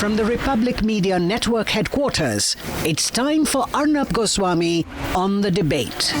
From the Republic Media Network headquarters, it's time for Arnab Goswami on the debate.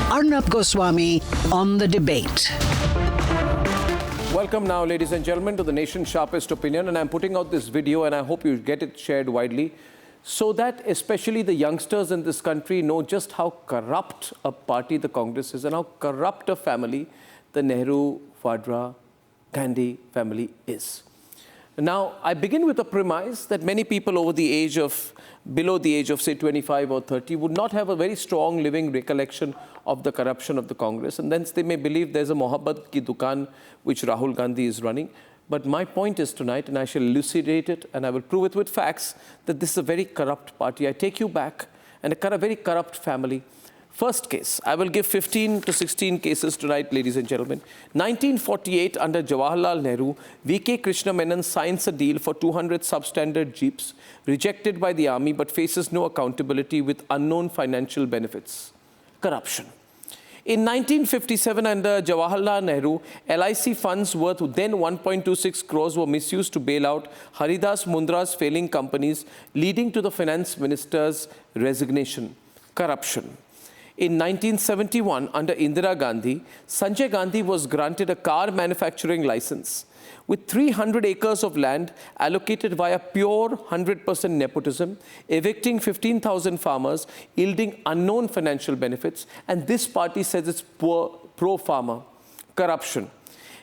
Arnab Goswami on the debate. Welcome now, ladies and gentlemen, to the nation's sharpest opinion. And I'm putting out this video, and I hope you get it shared widely, so that especially the youngsters in this country know just how corrupt a party the Congress is and how corrupt a family the Nehru, Vadra, Gandhi family is. Now, I begin with a premise that many people below the age of, say, 25 or 30 would not have a very strong living recollection of the corruption of the Congress, and thence they may believe there's a Mohabbat ki dukan which Rahul Gandhi is running. But my point is tonight, and I shall elucidate it, and I will prove it with facts, that this is a very corrupt party. I take you back, and a very corrupt family. First case, I will give 15 to 16 cases tonight, ladies and gentlemen. 1948, under Jawaharlal Nehru, V.K. Krishna Menon signs a deal for 200 substandard jeeps, rejected by the army, but faces no accountability with unknown financial benefits. Corruption. In 1957, under Jawaharlal Nehru, LIC funds worth then 1.26 crores were misused to bail out Haridas Mundra's failing companies, leading to the finance minister's resignation. Corruption. In 1971, under Indira Gandhi, Sanjay Gandhi was granted a car manufacturing license with 300 acres of land allocated via pure 100% nepotism, evicting 15,000 farmers, yielding unknown financial benefits, and this party says it's pro-farmer. Corruption.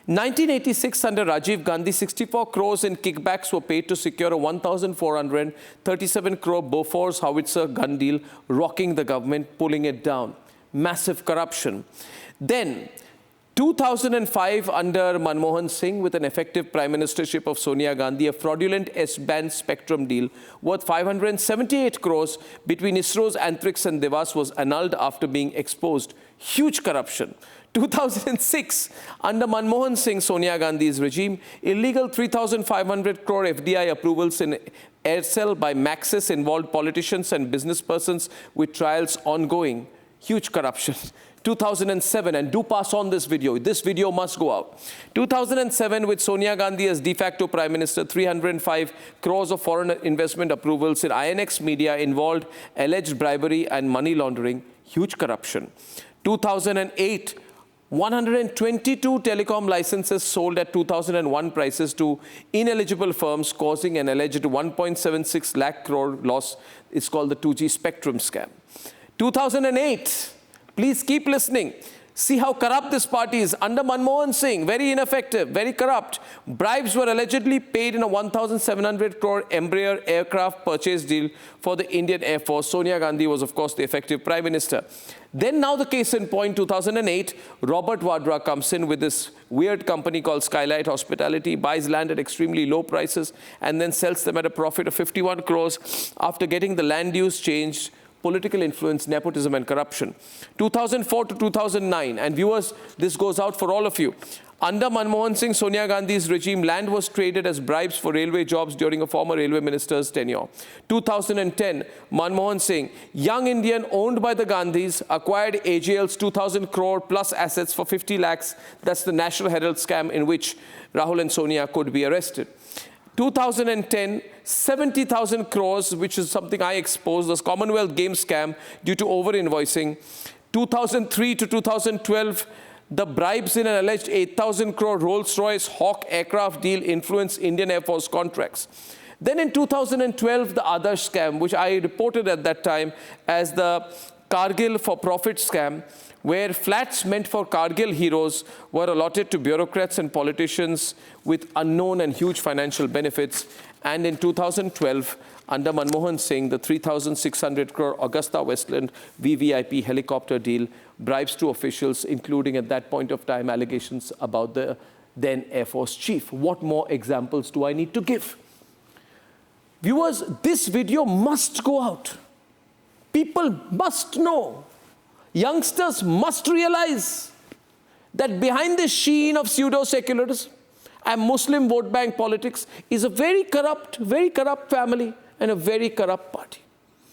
1986, under Rajiv Gandhi, 64 crores in kickbacks were paid to secure a 1,437 crore Bofors howitzer gun deal, rocking the government, pulling it down. Massive corruption. Then, 2005, under Manmohan Singh, with an effective prime ministership of Sonia Gandhi, a fraudulent S-band spectrum deal worth 578 crores between ISRO's Antrix and Devas was annulled after being exposed. Huge corruption. 2006, under Manmohan Singh, Sonia Gandhi's regime, illegal 3,500 crore FDI approvals in Aircel by Maxis involved politicians and business persons with trials ongoing. Huge corruption. 2007, and do pass on this video. This video must go out. 2007, with Sonia Gandhi as de facto Prime Minister, 305 crores of foreign investment approvals in INX Media involved alleged bribery and money laundering. Huge corruption. 2008, 122 telecom licenses sold at 2001 prices to ineligible firms, causing an alleged 1.76 lakh crore loss. It's called the 2G spectrum scam. 2008, please keep listening. See how corrupt this party is. Under Manmohan Singh, very ineffective, very corrupt. Bribes were allegedly paid in a 1,700 crore Embraer aircraft purchase deal for the Indian Air Force. Sonia Gandhi was, of course, the effective Prime Minister. Then now the case in point, 2008, Robert Vadra comes in with this weird company called Skylight Hospitality, buys land at extremely low prices, and then sells them at a profit of 51 crores after getting the land use changed. Political influence, nepotism, and corruption. 2004 to 2009, and viewers, this goes out for all of you. Under Manmohan Singh, Sonia Gandhi's regime, land was traded as bribes for railway jobs during a former railway minister's tenure. 2010, Manmohan Singh, young Indian owned by the Gandhis, acquired AJL's 2,000 crore plus assets for 50 lakhs. That's the National Herald scam in which Rahul and Sonia could be arrested. 2010, 70,000 crores, which is something I exposed, was Commonwealth Games scam due to over-invoicing. 2003 to 2012, the bribes in an alleged 8,000 crore Rolls-Royce Hawk aircraft deal influenced Indian Air Force contracts. Then in 2012, the other scam, which I reported at that time as the Kargil for profit scam, where flats meant for Kargil heroes were allotted to bureaucrats and politicians with unknown and huge financial benefits. And in 2012, under Manmohan Singh, the 3,600 crore Augusta Westland VVIP helicopter deal, bribes to officials, including at that point of time allegations about the then Air Force chief. What more examples do I need to give? Viewers, this video must go out. People must know. Youngsters must realize that behind this sheen of pseudo-secularism and Muslim vote bank politics is a very corrupt family and a very corrupt party.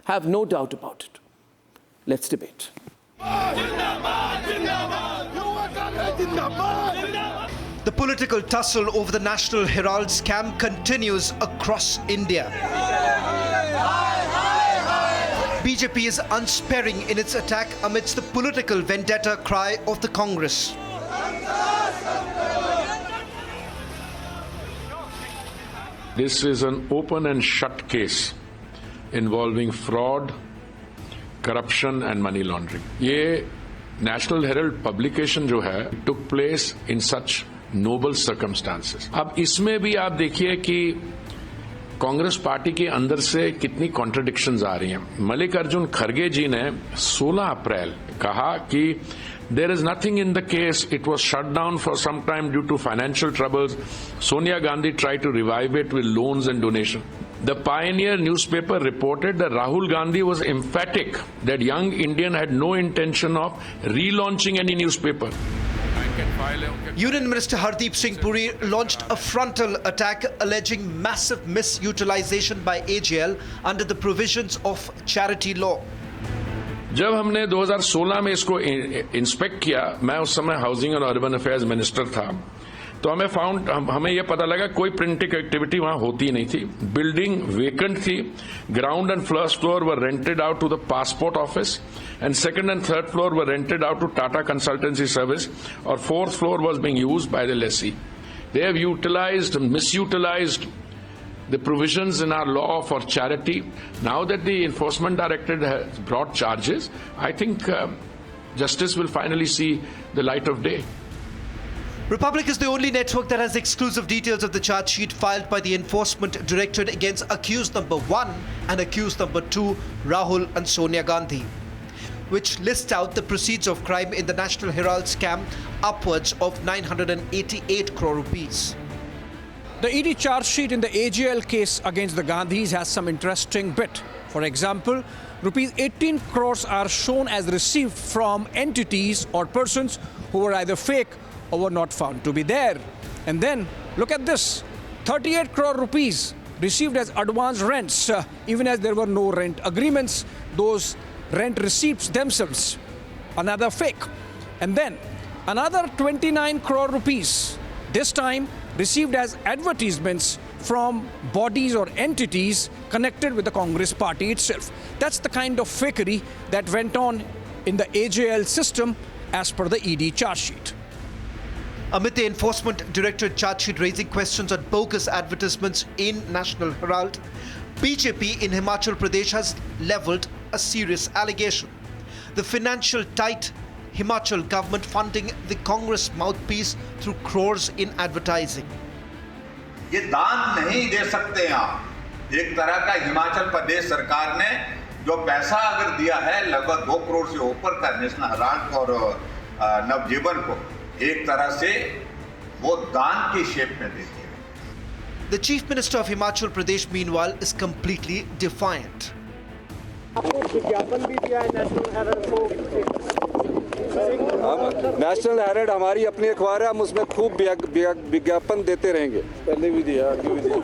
Have no doubt about it. Let's debate. The political tussle over the National Herald scam continues across India. BJP is unsparing in its attack amidst the political vendetta cry of the Congress. This is an open and shut case involving fraud, corruption and money laundering. ये National Herald publication जो है took place in such noble circumstances. अब इसमें भी आप देखिए कि Congress party के अंदर से कितनी कॉन्ट्रडिक्शंस आ रही हैं। मल्लिकार्जुन खड़गे जी ने 16 अप्रैल कहा कि there is nothing in the case, it was shut down for some time due to financial troubles. Sonia Gandhi tried to revive it with loans and donation. The Pioneer newspaper reported that Rahul Gandhi was emphatic that young Indian had no intention of relaunching any newspaper. Union Minister Singh launched a frontal attack alleging massive misutilization by AGL under the provisions of charity law. जब हमने 2016 में इसको inspect किया, मैं उस समय housing and urban affairs minister था, तो हमें यह पता लगा कोई प्रिंटिंग एक्टिविटी वहां होती नहीं थी। बिल्डिंग वेकेंट थी। Ground and first floor were rented out to the passport office and second and third floor were rented out to Tata consultancy service और fourth floor was being used by the lessee. They have utilized, misutilized the provisions in our law for charity. Now that the Enforcement Directorate has brought charges, I think justice will finally see the light of day. Republic is the only network that has exclusive details of the charge sheet filed by the Enforcement Directorate against accused number 1 and accused number 2, Rahul and Sonia Gandhi, which list out the proceeds of crime in the National Herald scam upwards of 988 crore rupees. The ED charge sheet in the AGL case against the Gandhis has some interesting bit. For example, rupees 18 crores are shown as received from entities or persons who were either fake or were not found to be there. And then, look at this, 38 crore rupees received as advance rents, even as there were no rent agreements, those rent receipts themselves, another fake. And then, another 29 crore rupees, this time received as advertisements from bodies or entities connected with the Congress party itself. That's the kind of fakery that went on in the AJL system as per the ED charge sheet. Amid the Enforcement Directorate charge sheet raising questions on bogus advertisements in National Herald, BJP in Himachal Pradesh has levelled a serious allegation. The financial tight Himachal government funding the Congress mouthpiece through crores in advertising. ये दान नहीं दे सकते आप। एक तरह का हिमाचल प्रदेश सरकार ने जो पैसा अगर दिया है लगभग 2 करोड़ से ऊपर का नेशनल हेराल्ड और नवजीवन को, एक तरह से वो दान की शेप में देती है। The Chief Minister of Himachal Pradesh meanwhile is completely defiant. विज्ञापन भी दिया है नेशनल हेराल्ड को। नेशनल हेराल्ड हमारी अपनी अखबार है, हम उसमें खूब विज्ञापन देते रहेंगे। पहले भी दिया, आगे भी दिया।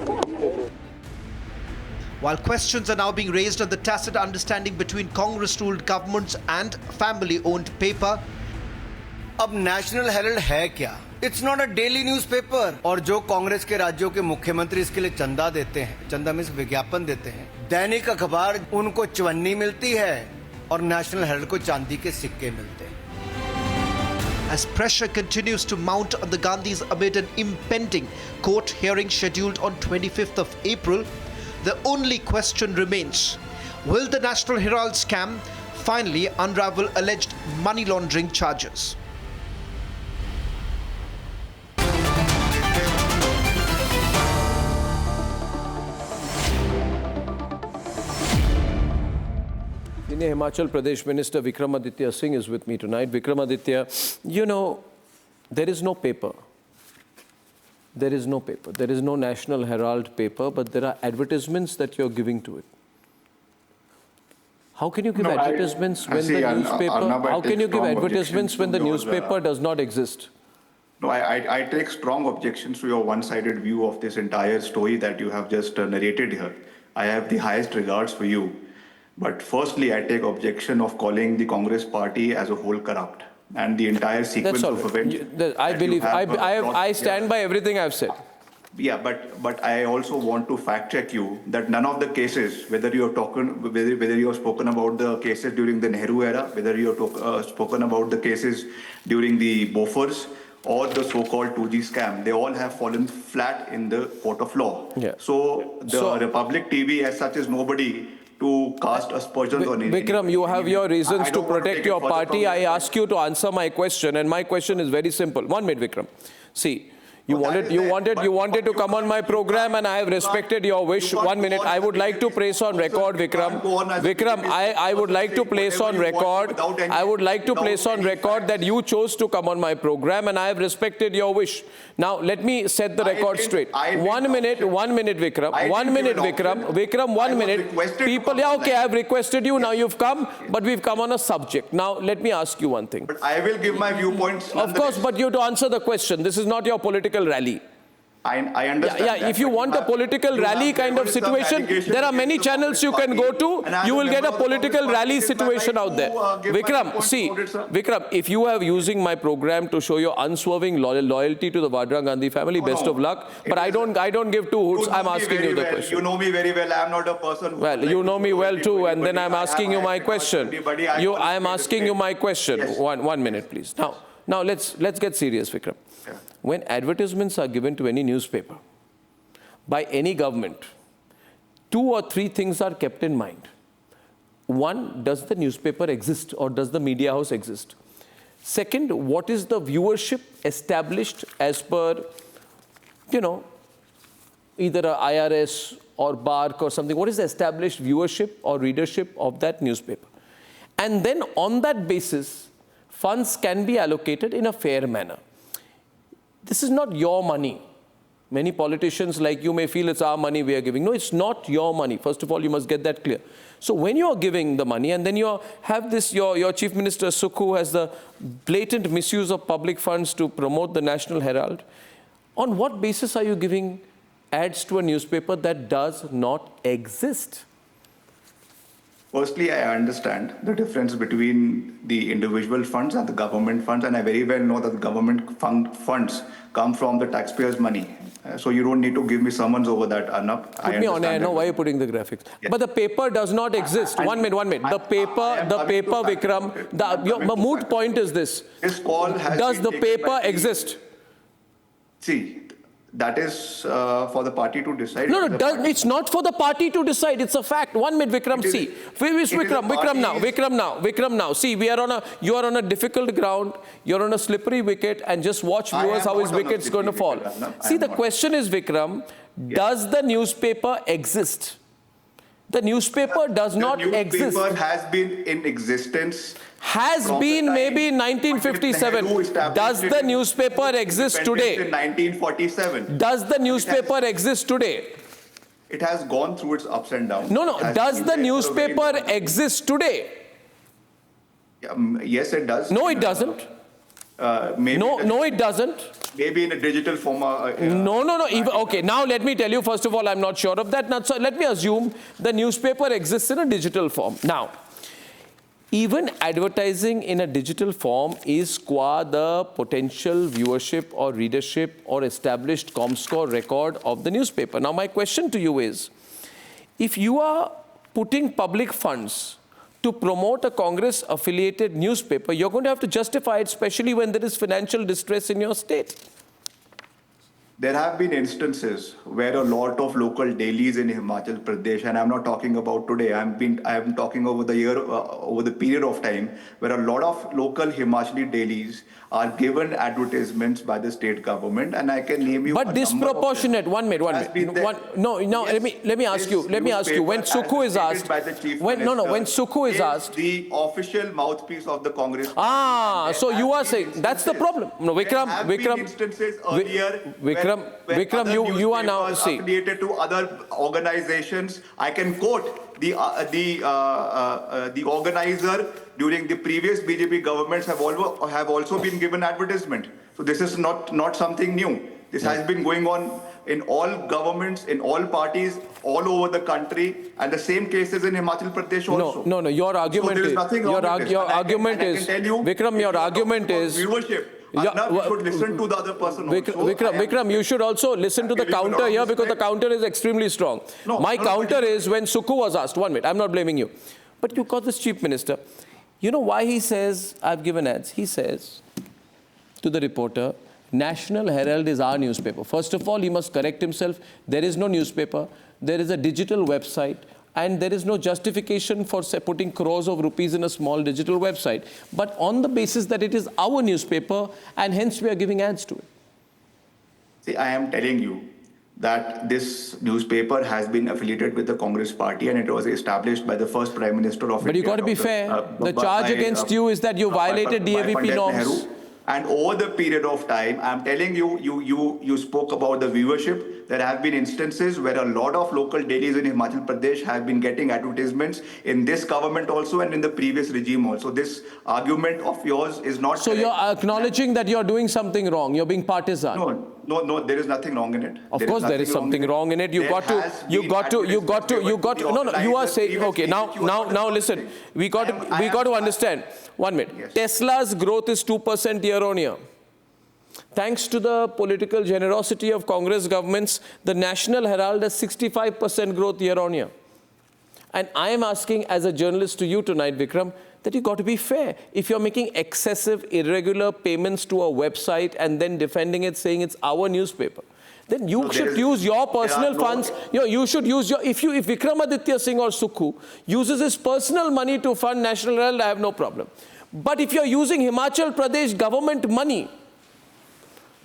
While questions are now being raised on the tacit understanding between Congress-ruled governments and family-owned paper, अब नेशनल हेराल्ड है क्या? It's not a daily newspaper. और जो कांग्रेस के राज्यों के मुख्यमंत्री इसके लिए चंदा देते हैं, चंदा में विज्ञापन देते हैं, दैनिक अखबार उनको चवन्नी मिलती है और नेशनल हेराल्ड को चांदी के सिक्के मिलते हैं। As pressure continues to mount on the Gandhis amid an impending court hearing scheduled on 25th of April, the only question remains: will the National Herald scam finally unravel alleged money laundering charges? Senior Himachal Pradesh Minister Vikramaditya Singh is with me tonight. Vikramaditya, you know, there is no paper. There is no paper. There is no National Herald paper, but there are advertisements that you're giving to it. How can you give advertisements when the newspaper? How can you give advertisements when the newspaper does not exist? No, I take strong objections to your one-sided view of this entire story that you have just narrated here. I have the highest regards for you. But firstly, I take objection of calling the Congress party as a whole corrupt and the entire sequence of events. I stand by everything I've said. Yeah, but I also want to fact check you that none of the cases, whether you have spoken about the cases during the Nehru era, whether you have spoken about the cases during the Bofors or the so-called 2G scam, they all have fallen flat in the court of law. Yeah. So the Republic TV as such is nobody to cast aspersions on anything. Vikram, you have your reasons to protect your party. I ask you to answer my question, and my question is very simple. 1 minute, Vikram. See, you wanted to come on my program, and I have respected your wish. 1 minute. I would like to place on record, Vikram. Vikram, I would like to place on record. I would like to place on record that you chose to come on my program, and I have respected your wish. Now, let me set the record straight. 1 minute, Vikram. 1 minute, Vikram. Vikram, 1 minute. People, yeah, okay, I have requested you. Now you've come, but we've come on a subject. Now, let me ask you one thing. But I will give my viewpoints. Of course, but you have to answer the question. This is not your political rally. I understand. Yeah, if you want a political rally kind of situation, there are many channels you can go to. You will get a political rally situation out there. Vikram, see, Vikram, if you are using my program to show your unswerving loyalty to the Rahul Gandhi family, best of luck. But I don't give two hoots. I'm asking you the question. You know me very well. I'm not a person. Well, you know me well too, and then I'm asking you my question. I'm asking you my question. 1 minute, please. Now let's get serious, Vikram. When advertisements are given to any newspaper by any government, 2 or 3 things are kept in mind. 1, does the newspaper exist or does the media house exist? Second, what is the viewership established as per, either a IRS or BARC or something? What is the established viewership or readership of that newspaper? And then on that basis, funds can be allocated in a fair manner. This is not your money. Many politicians like you may feel it's our money we are giving. No, it's not your money. First of all, you must get that clear. So when you are giving the money and then you have this, your Chief Minister Sukhu has the blatant misuse of public funds to promote the National Herald, on what basis are you giving ads to a newspaper that does not exist? Firstly, I understand the difference between the individual funds and the government funds, and I very well know that the government funds come from the taxpayers' money. So you don't need to give me summons over that, Arnab. Put me on air. I know why you're putting the graphics. Yes. But the paper does not exist. 1 minute. The paper, Vikram, the moot point is this. This call has does the paper exist? See, that is for the party to decide. No, it's not for the party to decide. It's a fact. 1 minute, Vikram. See, Vikram now. See, you are on a difficult ground. You're on a slippery wicket, and just watch viewers how his wicket's going to fall. See, the question is, Vikram, does the newspaper exist? The newspaper does not exist. The newspaper has been in existence. Has been maybe in 1957. Does the newspaper exist today? In 1947. Does the newspaper exist today? It has gone through its ups and downs. No. Does the newspaper exist today? Yes, it does. No, it doesn't. No, it doesn't. Maybe in a digital form. No. Okay, now let me tell you, first of all, I'm not sure of that. So let me assume the newspaper exists in a digital form. Now, even advertising in a digital form is qua the potential viewership or readership or established ComScore record of the newspaper. Now, my question to you is, if you are putting public funds to promote a Congress-affiliated newspaper, you're going to have to justify it, especially when there is financial distress in your state. There have been instances where a lot of local dailies in Himachal Pradesh, and I'm not talking about today, I'm talking over the period of time, where a lot of local Himachali dailies are given advertisements by the state government, and I can name you. But disproportionate. 1 minute. No. Yes, let me ask you. When Sukhu is asked, when Sukhu is asked, the official mouthpiece of the Congress. So you are saying that's the problem. No, Vikram. Instances earlier where Vikram, you are now affiliated to other organizations. I can quote the organizer during the previous BJP governments have also been given advertisement. So this is not something new. This has been going on in all governments, in all parties, all over the country, and the same cases in Himachal Pradesh also. No. Your argument is Vikram. Your argument is viewership. Arnab, you should listen to the other person also. Vikram, you should also listen to the counter here because the counter is extremely strong. My counter is when Sukhu was asked. 1 minute, I'm not blaming you, but you got this chief minister. You know why he says I've given ads? He says to the reporter, National Herald is our newspaper. First of all, he must correct himself. There is no newspaper. There is a digital website. And there is no justification for putting crores of rupees in a small digital website. But on the basis that it is our newspaper, and hence we are giving ads to it. See, I am telling you that this newspaper has been affiliated with the Congress party and it was established by the first Prime Minister of India. But you got to be fair. The charge against you is that you violated DAVP norms. And over the period of time, I'm telling you, you spoke about the viewership. There have been instances where a lot of local dailies in Himachal Pradesh have been getting advertisements in this government also and in the previous regime also. This argument of yours is not So correct. you're acknowledging that you're doing something wrong. You're being partisan. No, there is nothing wrong in it. Of course there is something wrong in it. You got to, you are saying, okay, now listen, we got to understand. 1 minute. Yes. Tesla's growth is 2% year on year. Thanks to the political generosity of Congress governments, the National Herald has 65% growth year on year. And I am asking as a journalist to you tonight, Vikram, that you got to be fair. If you're making excessive, irregular payments to a website and then defending it, saying it's our newspaper, then you should use your personal funds. You should use your, if Vikramaditya Singh or Sukhu uses his personal money to fund National Herald, I have no problem. But if you're using Himachal Pradesh government money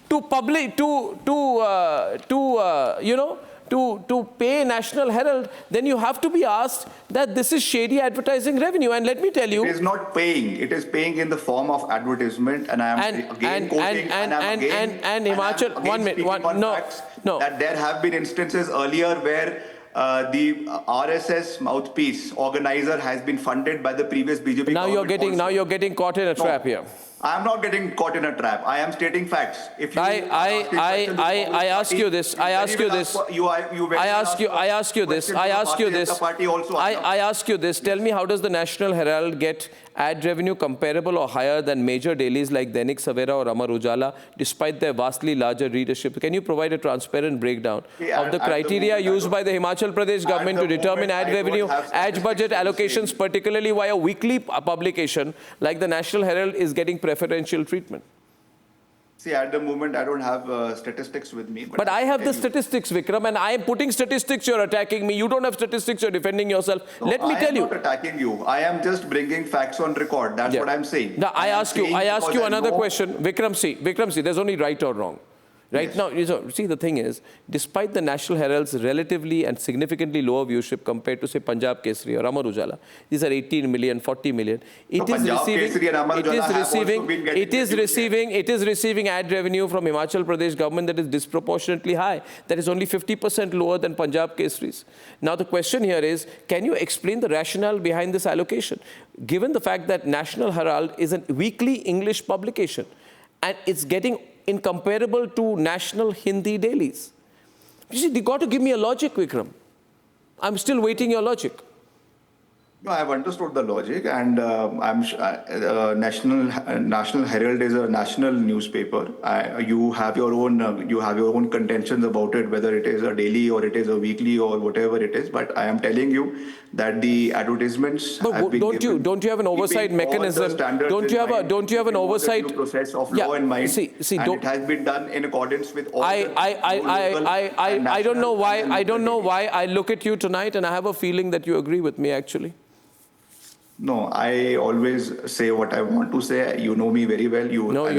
to pay National Herald, then you have to be asked that this is shady advertising revenue. And let me tell you, it is not paying. It is paying in the form of advertisement. And I am again quoting Himachal. 1 minute. No. That there have been instances earlier where the RSS mouthpiece organizer has been funded by the previous BJP government. Now you're getting caught in a trap here. I am not getting caught in a trap. I am stating facts. If you I ask you this. I ask you this. Tell me, how does the National Herald get ad revenue comparable or higher than major dailies like Dainik Savera or Amar Ujala, despite their vastly larger readership? Can you provide a transparent breakdown of the criteria used by the Himachal Pradesh government to determine ad revenue, ad budget allocations, particularly why a weekly publication like the National Herald is getting preferential treatment? See, at the moment, I don't have statistics with me. But I have the statistics, Vikram, and I am putting statistics, you're attacking me. You don't have statistics, you're defending yourself. No, Let me tell you. I am not attacking you. I am just bringing facts on record. That's what I'm saying. Now, I ask you another question. Vikram, see, there's only right or wrong. Right now, see, the thing is, despite the National Herald's relatively and significantly lower viewership compared to, say, Punjab Kesari or Amar Ujala, these are 18 million, 40 million. It is receiving ad revenue from Himachal Pradesh government that is disproportionately high. That is only 50% lower than Punjab Kesari's. Now, the question here is, can you explain the rationale behind this allocation? Given the fact that National Herald is a weekly English publication and it's getting incomparable to national Hindi dailies. You see, you got to give me a logic, Vikram. I'm still waiting your logic. No, I've understood the logic, and National Herald is a national newspaper. You have your own contentions about it, whether it is a daily or it is a weekly or whatever it is. But I am telling you that the advertisements. But don't you have an oversight mechanism? Don't you have an oversight process of law in mind? It has been done in accordance with all. I don't know why. I don't know why I look at you tonight, and I have a feeling that you agree with me actually. No, I always say what I want to say. You know me very well. You know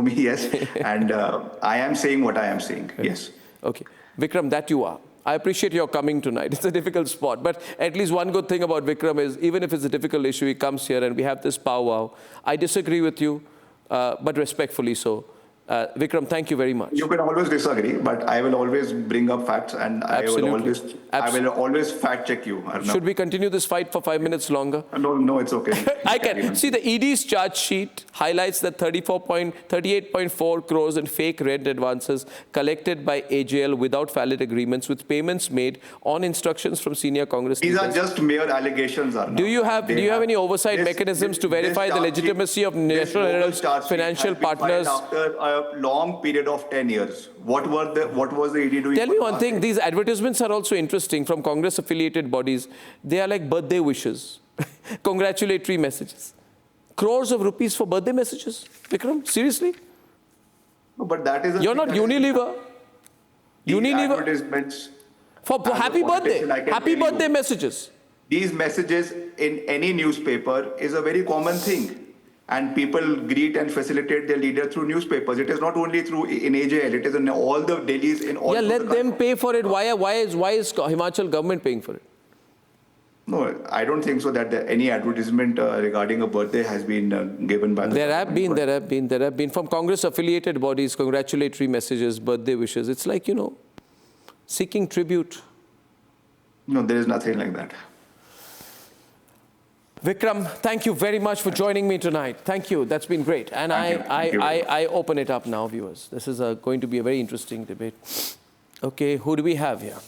me, yes. And I am saying what I am saying, yes. Okay. Vikram, that you are. I appreciate your coming tonight. It's a difficult spot. But at least one good thing about Vikram is, even if it's a difficult issue, he comes here and we have this powwow. I disagree with you, but respectfully so. Vikram, thank you very much. You can always disagree, but I will always bring up facts, and I will always fact check you, Arnab. Should we continue this fight for 5 minutes longer? No, it's okay. I can. See, the ED's charge sheet highlights that 38.4 crores in fake rent advances collected by AJL without valid agreements, with payments made on instructions from senior Congress These leaders. are just mere allegations, Arnab. Do you have any oversight mechanisms to verify the legitimacy of National Herald's financial partners? After a long period of 10 years, what was the ED doing? Tell me one thing, these advertisements are also interesting from Congress-affiliated bodies. They are like birthday wishes, congratulatory messages. Crores of rupees for birthday messages. Vikram, seriously? No, but that is... You're not Unilever. Unilever. Advertisements... For happy birthday messages. These messages in any newspaper is a very common thing. And people greet and facilitate their leader through newspapers. It is not only in AJL, it is in all the dailies in all. Yeah, let them pay for it. Why is Himachal government paying for it? No, I don't think so that any advertisement regarding a birthday has been given by the There have been from Congress-affiliated bodies, congratulatory messages, birthday wishes. It's like, seeking tribute. No, there is nothing like that. Vikram, thank you very much for joining me tonight. Thank you. That's been great. And I open it up now, viewers. This is going to be a very interesting debate. Okay, who do we have here?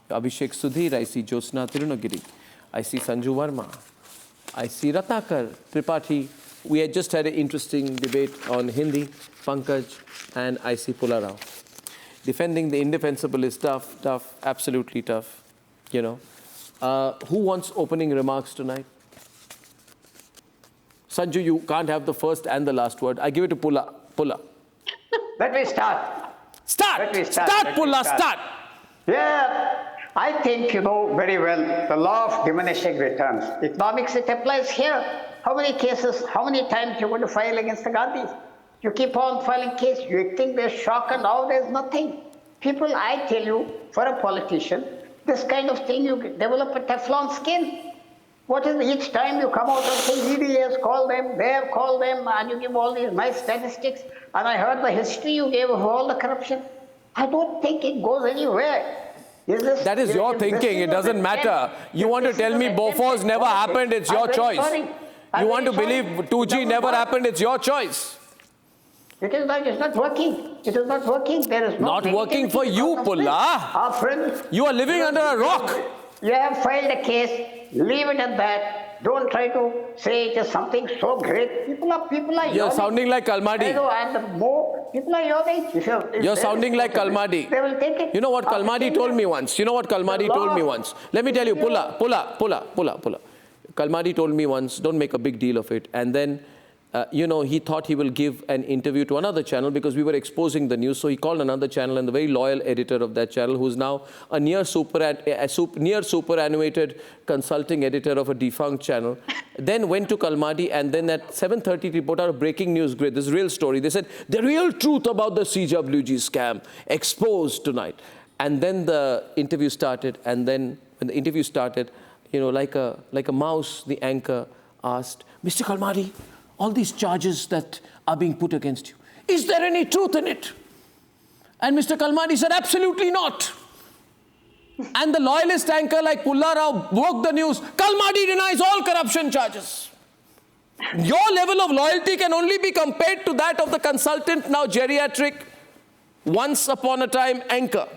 Abhishek Sudhir, I see Josna Tirunagiri. I see Sanju Verma. I see Ratnakar Tripathi. We had just had an interesting debate on Hindi, Pankaj, and I see Pula Rao. Defending the indefensible is tough, absolutely tough, Who wants opening remarks tonight? Sanju, you can't have the first and the last word. I give it to Pula. Let me start. Start, Pula, start. Yeah, I think you know very well the law of diminishing returns. Economics, it applies here. How many cases, how many times you're going to file against the Gandhis? You keep on filing cases, you think there's shock, and now there's nothing. People, I tell you, for a politician, this kind of thing, you develop a Teflon skin. What is each time you come out and say, ED has called them, they have called them, and you give all these nice statistics, and I heard the history you gave of all the corruption. I don't think it goes anywhere. That is your thinking. It doesn't matter. You want to tell me Bofors never happened, it's your choice. You want to believe 2G never happened, it's your choice. It is not, it's not working. It is not working. There is no not working for you, Pulla. Our friend, you are living under a rock. You have filed a case, leave it at that. Don't try to say it is something so great. People are You're sounding like Kalmadi. And more people are yawning. You're sounding like Kalmadi. They will take it. You know what Kalmadi told me once? Let me tell you, Pulla. Kalmadi told me once, don't make a big deal of it. And then, he thought he will give an interview to another channel because we were exposing the news. So he called another channel, and the very loyal editor of that channel, who's now a near superannuated consulting editor of a defunct channel, then went to Kalmadi, and then at 7:30 report out a breaking news grid. This is a real story. They said, the real truth about the CWG scam exposed tonight. And then the interview started, and then when the interview started, like a mouse, the anchor asked, Mr. Kalmadi, all these charges that are being put against you, is there any truth in it? And Mr. Kalmadi said, absolutely not. And the loyalist anchor like Pulla Rao broke the news. Kalmadi denies all corruption charges. Your level of loyalty can only be compared to that of the consultant, now geriatric, once upon a time anchor.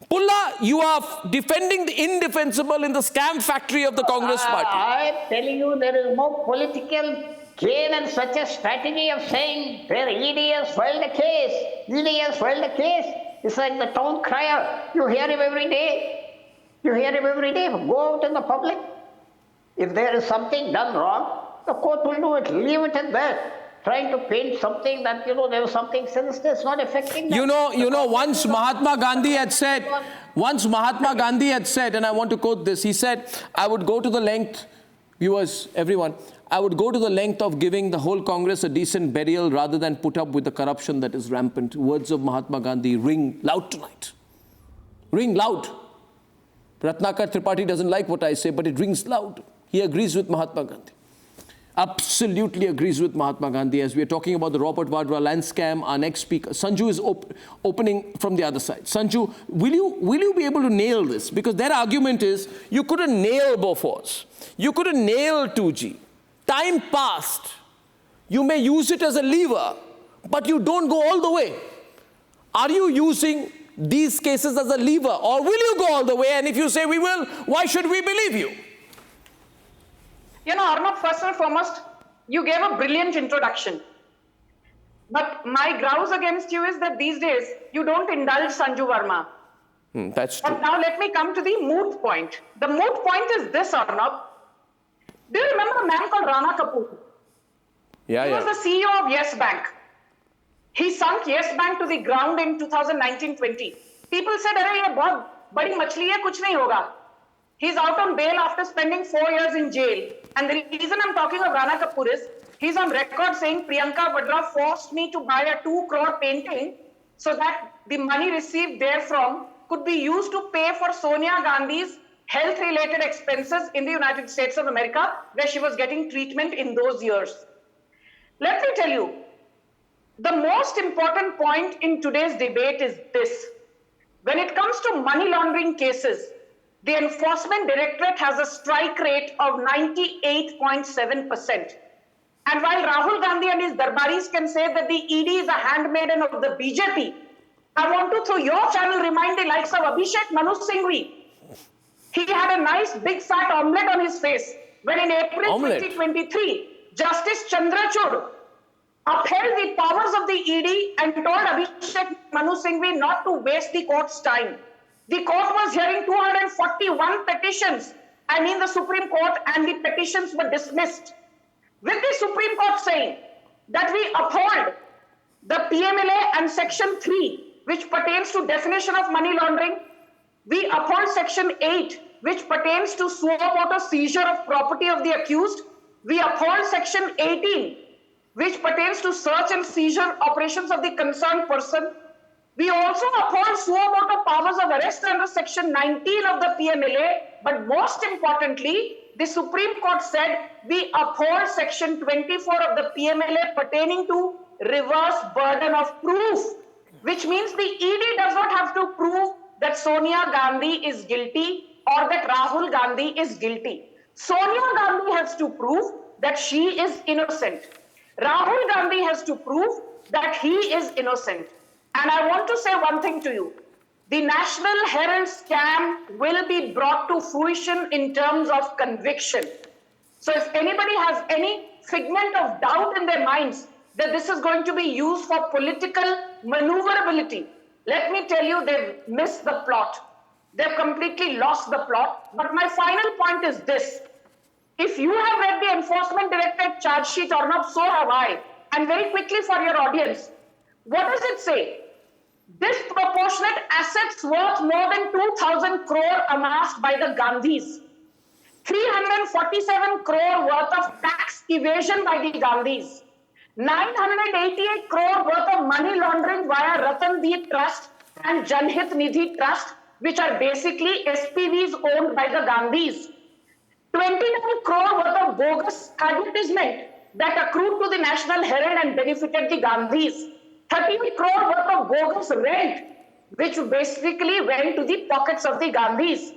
Pulla, you are defending the indefensible in the scam factory of the Congress party. I'm telling you, there is no political gain and such a strategy of saying where ED has filed a case. ED has filed a case. It's like the town crier. You hear him every day. Go out in the public. If there is something done wrong, the court will do it. Leave it at that. Trying to paint something that, there was something sinister, it's not affecting them. Once Mahatma Gandhi had said, and I want to quote this, he said, I would go to the length, viewers, everyone, I would go to the length of giving the whole Congress a decent burial rather than put up with the corruption that is rampant. Words of Mahatma Gandhi ring loud tonight. Ring loud. Ratnakar Tripathi doesn't like what I say, but it rings loud. He agrees with Mahatma Gandhi. absolutely agrees with Mahatma Gandhi. As we are talking about the Robert Vadra land scam, our next speaker, Sanju, is opening from the other side. Sanju, will you be able to nail this? Because their argument is, you couldn't nail Bofors. You couldn't nail 2G. Time passed. You may use it as a lever, but you don't go all the way. Are you using these cases as a lever, or will you go all the way? And if you say we will, why should we believe you? You know, Arnab, first and foremost, you gave a brilliant introduction. But my grouse against you is that these days, you don't indulge Sanju Verma. That's true. But now let me come to the moot point. The moot point is this, Arnab. Do you remember a man called Rana Kapoor? He was the CEO of Yes Bank. He sunk Yes Bank to the ground in 2019-20. People said, "Arey, ye bahut badi machli hai, kuch nahi hoga." He's out on bail after spending 4 years in jail. And the reason I'm talking of Rana Kapoor is, he's on record saying, Priyanka Vadra forced me to buy a 2 crore painting so that the money received therefrom could be used to pay for Sonia Gandhi's health-related expenses in the United States of America, where she was getting treatment in those years. Let me tell you, the most important point in today's debate is this. When it comes to money laundering cases, the Enforcement Directorate has a strike rate of 98.7%. And while Rahul Gandhi and his Darbaris can say that the ED is a handmaiden of the BJP, I want to, through your channel, remind the likes of Abhishek Manu Singhvi. He had a nice big fat omelette on his face when in April 2023, Justice Chandrachud upheld the powers of the ED and told Abhishek Manu Singhvi not to waste the court's time. The court was hearing 241 petitions, the Supreme Court, and the petitions were dismissed. With the Supreme Court saying that we uphold the PMLA and Section 3, which pertains to definition of money laundering, we uphold Section 8, which pertains to suo motu seizure of property of the accused, we uphold Section 18, which pertains to search and seizure operations of the concerned person. We also uphold suo motu powers of arrest under Section 19 of the PMLA, but most importantly, the Supreme Court said we uphold Section 24 of the PMLA pertaining to reverse burden of proof, which means the ED does not have to prove that Sonia Gandhi is guilty or that Rahul Gandhi is guilty. Sonia Gandhi has to prove that she is innocent. Rahul Gandhi has to prove that he is innocent. And I want to say one thing to you. The National Herald scam will be brought to fruition in terms of conviction. So if anybody has any figment of doubt in their minds that this is going to be used for political maneuverability, let me tell you, they've missed the plot. They've completely lost the plot. But my final point is this. If you have read the Enforcement Directorate charge sheet or not, so have I. And very quickly for your audience, what does it say? Disproportionate assets worth more than 2,000 crore amassed by the Gandhis. 347 crore worth of tax evasion by the Gandhis. 988 crore worth of money laundering via Ratan Deep Trust and Janhit Nidhi Trust, which are basically SPVs owned by the Gandhis. 29 crore worth of bogus advertisement that accrued to the National Herald and benefited the Gandhis. 38 crore worth of bogus rent, which basically went to the pockets of the Gandhis.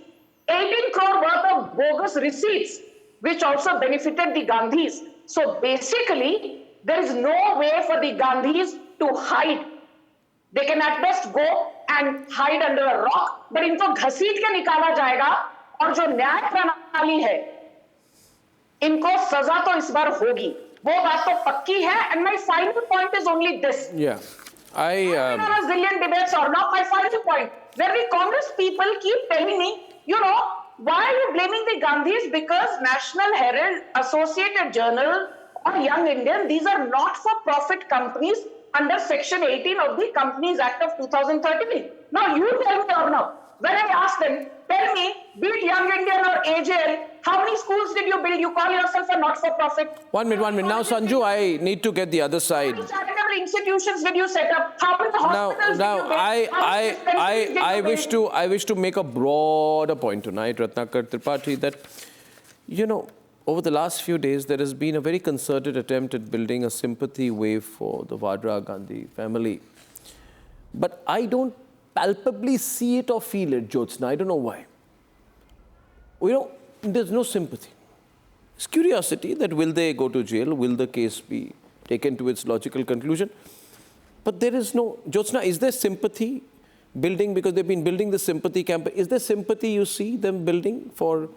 18 crore worth of bogus receipts, which also benefited the Gandhis. So basically, there is no way for the Gandhis to hide. They can at best go and hide under a rock, but इनको घसीट के निकाला जाएगा और जो न्याय प्रणाली है, इनको सजा तो इस बार होगी. वो बात तो पक्की है. And my final point is only this. Yeah, I a zillion debates or not. My final point, where the Congress people keep telling me, you know, why are you blaming the Gandhis? Because National Herald, Associated Journal, or Young Indian, these are not-for-profit companies under Section 18 of the Companies Act of 2013. Now you tell me, Arnab, when I ask them, tell me, be it Young Indian or AJL, how many schools did you build? You call yourself a not-for-profit. 1 minute. Now, Sanju, I need to get the other side. How many charitable institutions did you set up? How many hospitals did you build? I wish to make a broader point tonight, Ratnakar Tripathi, that, you know, over the last few days, there has been a very concerted attempt at building a sympathy wave for the Rahul Gandhi family. But I don't palpably see it or feel it, Jyotsna. I don't know why. There's no sympathy. It's curiosity that will they go to jail? Will the case be taken to its logical conclusion? But there is no... Jyotsna, is there sympathy building? Because they've been building the sympathy campaign. Is there sympathy you see them building for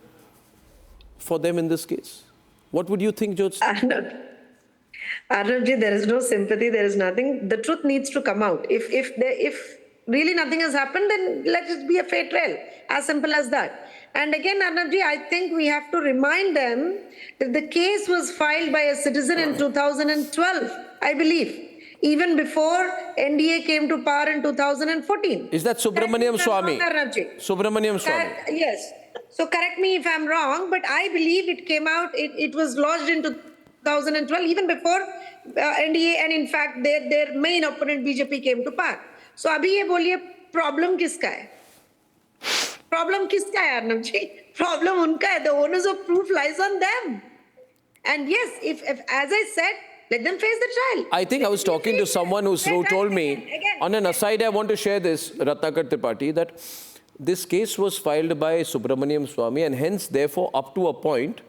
them in this case? What would you think, Jyotsna? Arnabji, there is no sympathy, there is nothing. The truth needs to come out. If really nothing has happened, then let it be a fair trial. As simple as that. And again, Arnabji, I think we have to remind them that the case was filed by a citizen in 2012, I believe, even before NDA came to power in 2014. Is that Subramaniam Swamy? Subramaniam Swamy. Yes. So correct me if I'm wrong, but I believe it came out, it was lodged in 2012, even before NDA, and in fact, their main opponent BJP came to power. So abhi ye boliye, problem kiska hai? Problem kiska hai, Arnab ji? Problem unka hai. The onus of proof lies on them. And yes, if as I said, let them face the trial. I think I was talking to someone who told me, on an aside, I want to share this, Ratnakar Tripathi, that this case was filed by Subramaniam Swamy, and hence, therefore, up to a point,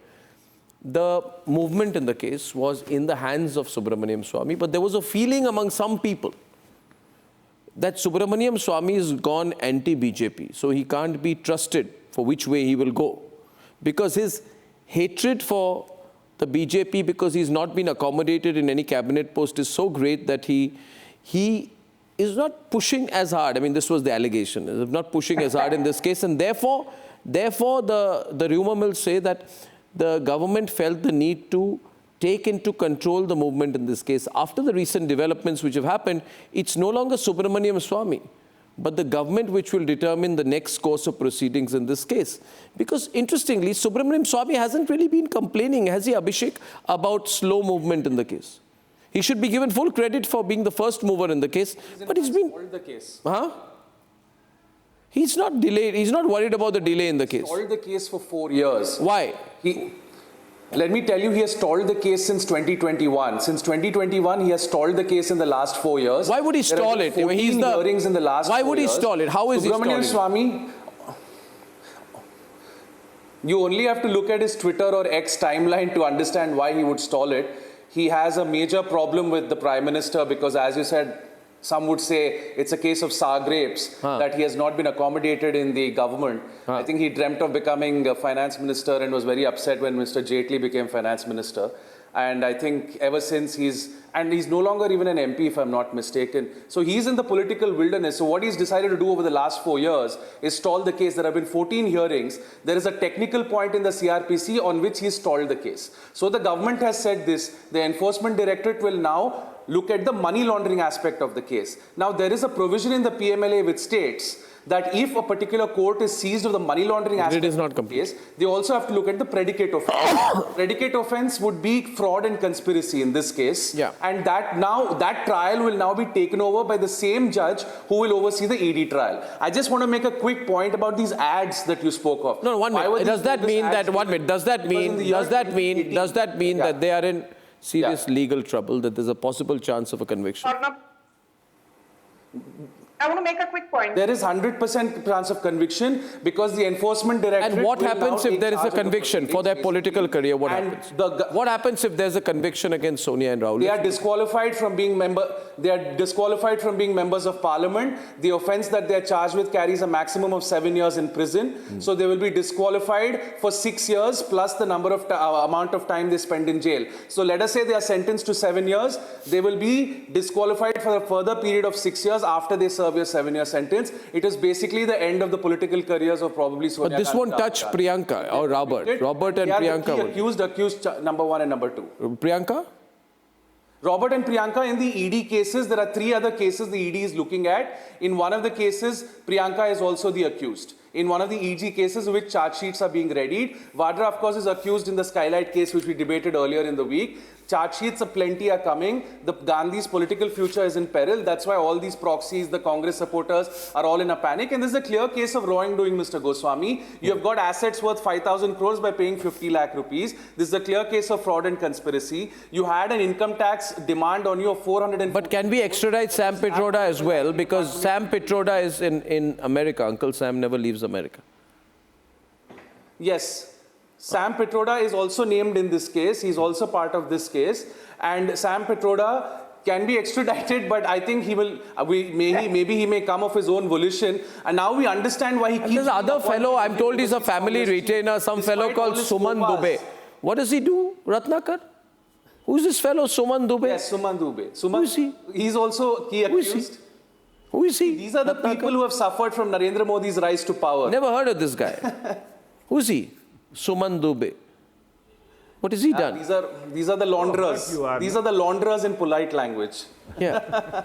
the movement in the case was in the hands of Subramaniam Swamy. But there was a feeling among some people that Subramaniam Swamy has gone anti-BJP, so he can't be trusted for which way he will go. Because his hatred for the BJP, because he's not been accommodated in any cabinet post, is so great that he is not pushing as hard. I mean, this was the allegation. He's not pushing as hard in this case. And therefore the rumor mills say that the government felt the need to take into control the movement in this case. After the recent developments which have happened, it's no longer Subramaniam Swamy, but the government which will determine the next course of proceedings in this case. Because interestingly, Subramaniam Swamy hasn't really been complaining, has he, Abhishek, about slow movement in the case? He should be given full credit for being the first mover in the case, but he's been... stalled the case. He's not delayed. He's not worried about the delay in the case. Stalled the case for 4 years. Why? Let me tell you, he has stalled the case since 2021. Since 2021, he has stalled the case in the last 4 years. Why would he stall it? He's the hearings in the last. Why would he stall it? How is he stalling? Subramaniam Swamy, you only have to look at his Twitter or X timeline to understand why he would stall it. He has a major problem with the Prime Minister because, as you said, some would say it's a case of sour grapes, that he has not been accommodated in the government. I think he dreamt of becoming a finance minister and was very upset when Mr. Jaitley became finance minister. And I think ever since he's no longer even an MP, if I'm not mistaken. So he's in the political wilderness. So what he's decided to do over the last 4 years is stall the case. There have been 14 hearings. There is a technical point in the CRPC on which he stalled the case. So the government has said this. The Enforcement Directorate will now look at the money laundering aspect of the case. Now, there is a provision in the PMLA which states that if a particular court is seized of the money laundering aspect of the case, they also have to look at the predicate offense. Predicate offense would be fraud and conspiracy in this case. And that trial will now be taken over by the same judge who will oversee the ED trial. I just want to make a quick point about these ads that you spoke of. No, 1 minute. Does that mean that, 1 minute, does that mean that they are in serious legal trouble, that there's a possible chance of a conviction? I want to make a quick point. There is 100% chance of conviction because the Enforcement Directorate... And what happens if there is a conviction for their political career? What happens? What happens if there's a conviction against Sonia and Rahul? They are disqualified from being members of Parliament. The offence that they are charged with carries a maximum of 7 years in prison. So they will be disqualified for 6 years plus the amount of time they spend in jail. So let us say they are sentenced to 7 years. They will be disqualified for a further period of 6 years after they serve a 7-year sentence. It is basically the end of the political careers of probably Sonia. But this won't touch Priyanka or Robert. Robert and Priyanka. Accused number 1 and number 2. Priyanka? Robert and Priyanka, in the ED cases, there are 3 other cases the ED is looking at. In one of the cases, Priyanka is also the accused. In one of the EG cases, which charge sheets are being readied, Vadra, of course, is accused in the Skylight case, which we debated earlier in the week. Charge sheets of plenty are coming. The Gandhi's political future is in peril. That's why all these proxies, the Congress supporters, are all in a panic. And this is a clear case of wrongdoing, Mr. Goswami. You have got assets worth 5,000 crores by paying 50 lakh rupees. This is a clear case of fraud and conspiracy. You had an income tax demand on you of 400. But can we extradite Sam Pitroda as well? Because Sam Pitroda is in America. Uncle Sam never leaves America. Yes. Sam Pitroda is also named in this case. He's also part of this case. And Sam Pitroda can be extradited, but I think he will, maybe he may come of his own volition. And now we understand why he keeps... There's other fellow, I'm told he's a family retainer, some fellow called Suman Dubey. What does he do, Ratnakar? Who's this fellow, Suman Dubey? Yes, Suman Dubey. Who is he? He's also key accused. Who is he? These are the people who have suffered from Narendra Modi's rise to power. Never heard of this guy. Who's he? Suman Dubey. What has he done? These are the launderers. These are the launderers in polite language. Yeah.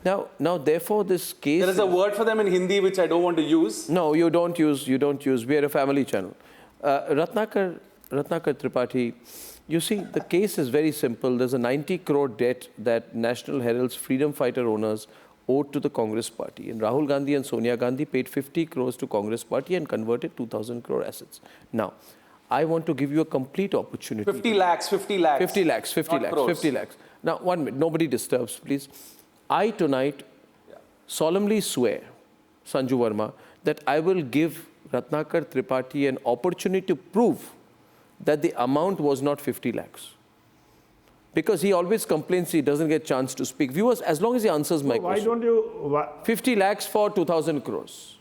Now, therefore, this case... There is a word for them in Hindi which I don't want to use. No, you don't use. We are a family channel. Ratnakar Tripathi, you see, the case is very simple. There's a 90 crore debt that National Herald's freedom fighter owners owed to the Congress party. And Rahul Gandhi and Sonia Gandhi paid 50 crores to Congress party and converted 2,000 crore assets. Now, I want to give you a complete opportunity. 50 lakhs. 50 lakhs. Now, 1 minute. Nobody disturbs, please. I tonight solemnly swear, Sanju Verma, that I will give Ratnakar Tripathi an opportunity to prove that the amount was not 50 lakhs. Because he always complains he doesn't get a chance to speak. Viewers, as long as he answers my question. Why don't you... 50 lakhs for 2,000 crores.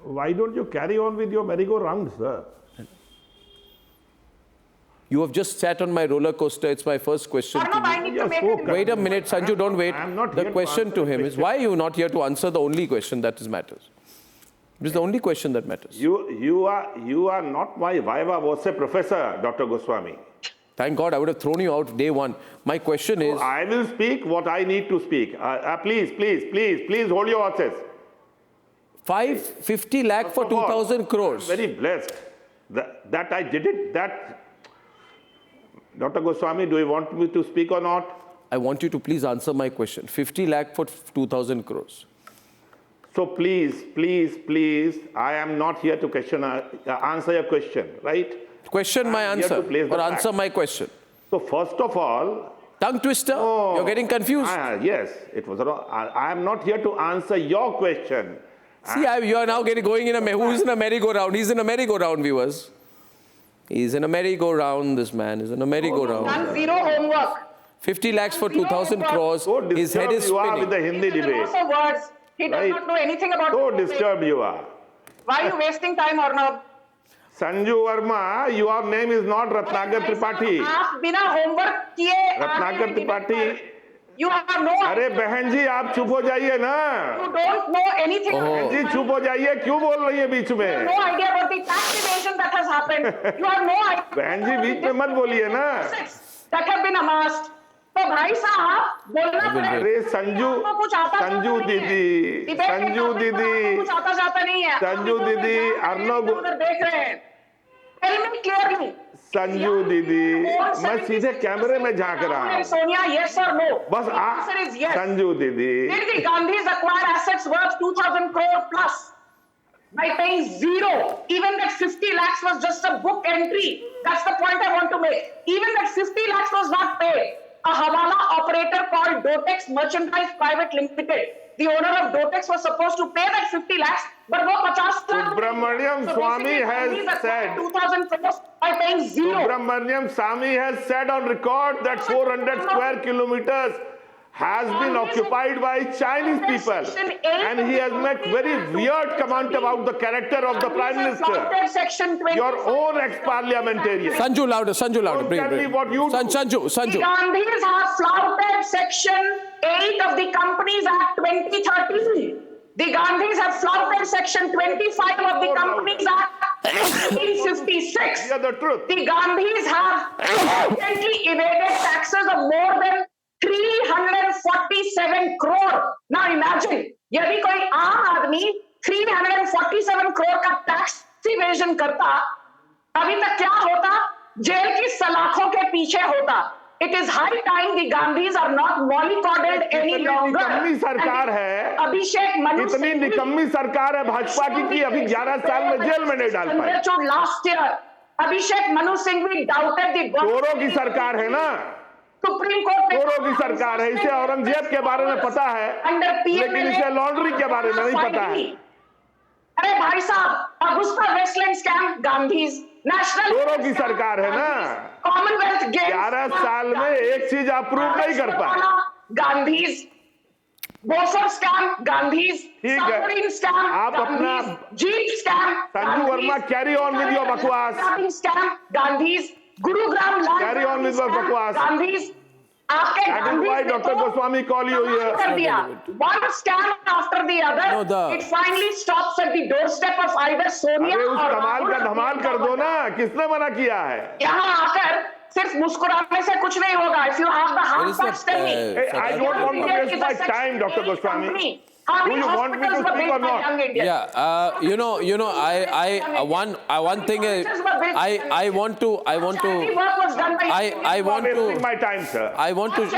Why don't you carry on with your merry-go-round, sir? You have just sat on my roller coaster. It's my first question to you. Wait a minute, Sanju, don't wait. The question to him is, why are you not here to answer the only question that matters? This is the only question that matters. You are not my Viva Voce professor, Dr. Goswami. Thank God, I would have thrown you out day one. My question is... I will speak what I need to speak. Please hold your horses. 50 lakh for 2,000 crores. I'm very blessed that I did it. Dr. Goswami, do you want me to speak or not? I want you to please answer my question. 50 lakh for 2,000 crores. So please, I am not here to answer your question, right? Question my answer, or answer my question. So first of all... Tongue twister? You're getting confused? Yes, it was wrong. I am not here to answer your question. See, you are now going in who's in a merry-go-round? He's in a merry-go-round, viewers. He's in a merry-go-round, this man is in a merry-go-round. Done zero homework. 50 lakhs for 2,000 crores. His head is spinning. You are with the Hindi debate. Words. He does not know anything about So disturbed you are. Why are you wasting time, Arnab? Sanju Verma, your name is not Ratnakar Tripathi. आप बिना homework किए Ratnakar Tripathi. You have no idea. अरे बहन जी आप चुप हो जाइए ना. You don't know anything. बहन जी चुप हो जाइए क्यों बोल रही है बीच में? You have no idea about the tax evasion that has happened. You have no idea. बहन जी बीच में मत बोलिए ना. That have been amassed. तो भाई साहब बोलना पड़ेगा. अरे संजू दीदी कुछ आता जाता नहीं है. संजू दीदी अर्नब देख रहे हैं. Tell me clearly. संजू दीदी मैं सीधे कैमरे में झांक रहा हूँ. Sonia, yes or no? बस answer is yes. संजू दीदी. Did the Gandhis acquire assets worth 2,000 crore plus by paying zero? Even that 50 lakhs was just a book entry. That's the point I want to make. Even that 50 lakhs was not paid. A Hawala operator called Dotex Merchandise Private Limited. The owner of Dotex was supposed to pay that 50 lakhs, but वो 50 lakh. Subramaniam Swamy has said 2,000 crores by paying zero. Subramaniam Swamy has said on record that 400 square kilometers has been occupied by Chinese people, and he has made very weird comment about the character of the Prime Minister. Your own ex-parliamentarian. Sanju louder. Don't tell me what you do. Sanju. The Gandhis have flouted Section 8 of the Companies Act 2013. The Gandhis have flouted Section 25 of the Companies Act 1956. Yeah, the truth. The Gandhis have constantly evaded taxes of more than 347 crore. Now imagine, यदि कोई आम आदमी 347 crore का tax evasion करता, अभी तक क्या होता? जेल की सलाखों के पीछे होता। It is high time the Gandhis are not mollycoddled any longer. निकम्मी सरकार है, अभिषेक मनु इतनी निकम्मी सरकार है भाजपा की कि अभी 11 साल में जेल में नहीं डाल पाई। Last year, Abhishek Manu Singhvi doubted the चोरों की सरकार है ना, सुप्रीम कोर्ट चोरों की सरकार है। इसे औरंगजेब के बारे में पता है, लेकिन इसे लॉन्ड्री के बारे में नहीं पता है। अरे भाई साहब, Agusta Westland scam Gandhis, national चोरों की सरकार है ना। कॉमनवेल्थ गेम्स 11 साल में एक चीज आप प्रूव नहीं कर पाए। गांधीज, बोफर स्कैम गांधीज, ठीक है, आप अपना jeep scam Sanju Verma carry on with your बकवास, scam Gandhis, Gurugram carry on with your बकवास गांधीज, आपके That is why Dr. Goswami call you here. One scam after the other, it finally stops at the doorstep of either Sonia अरे उस or कमाल का धमाल कर दो ना, किसने मना किया है? यहाँ आकर सिर्फ मुस्कुराने से कुछ नहीं होगा. If you have the hard facts, tell me. I don't want to waste my time, Dr. Goswami. Do you want me to speak or not? Yeah, one thing is, I want to my time, sir. I want to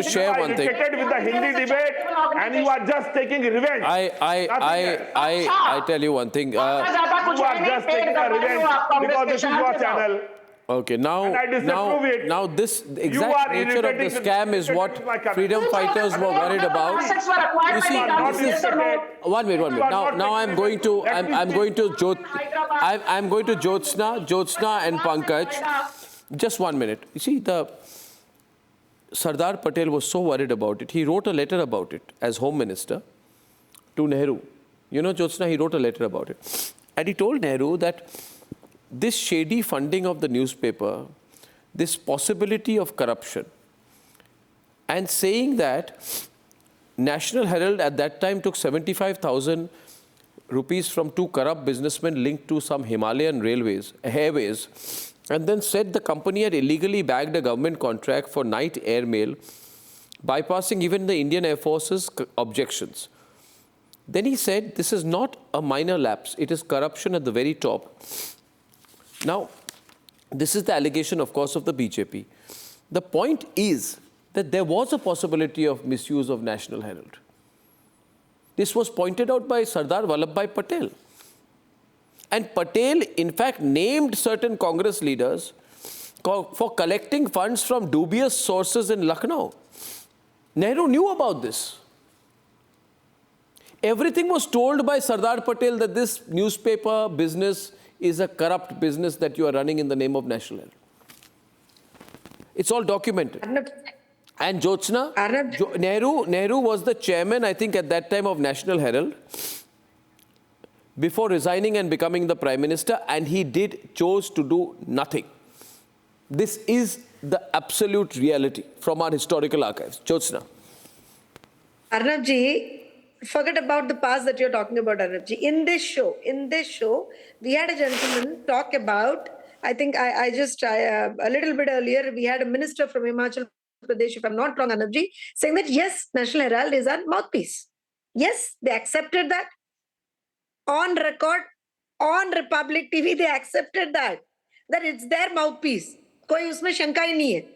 share one thing. With the Hindi debate, and you are just taking revenge. I tell you one thing. You are just taking a revenge because this is your channel. Okay, now this exact nature of the scam is what freedom fighters were worried about. You see, this is one minute. Now I'm going to Jyotsna and Pankaj. Just 1 minute. You see, the Sardar Patel was so worried about it. He wrote a letter about it as Home Minister to Nehru. You know, Jyotsna, he wrote a letter about it, and he told Nehru that this shady funding of the newspaper, this possibility of corruption, and saying that National Herald at that time took 75,000 rupees from two corrupt businessmen linked to some Himalayan airways, and then said the company had illegally bagged a government contract for night airmail, bypassing even the Indian Air Force's objections. Then he said, this is not a minor lapse, it is corruption at the very top. Now, this is the allegation, of course, of the BJP. The point is that there was a possibility of misuse of National Herald. This was pointed out by Sardar Vallabhbhai Patel. And Patel, in fact, named certain Congress leaders for collecting funds from dubious sources in Lucknow. Nehru knew about this. Everything was told by Sardar Patel that this newspaper business is a corrupt business that you are running in the name of National Herald. It's all documented. Arnab. And Jyotsna, Nehru was the chairman, I think, at that time of National Herald, before resigning and becoming the Prime Minister, and he chose to do nothing. This is the absolute reality from our historical archives. Jyotsna. Arnabji, forget about the past that you're talking about, Arnabji. In this show, we had a gentleman talk about, I think a little bit earlier, we had a minister from Himachal Pradesh, if I'm not wrong, Arnabji, saying that yes, National Herald is our mouthpiece. Yes, they accepted that. On record, on Republic TV, they accepted that it's their mouthpiece. Koi usme shanka hi nahi hai.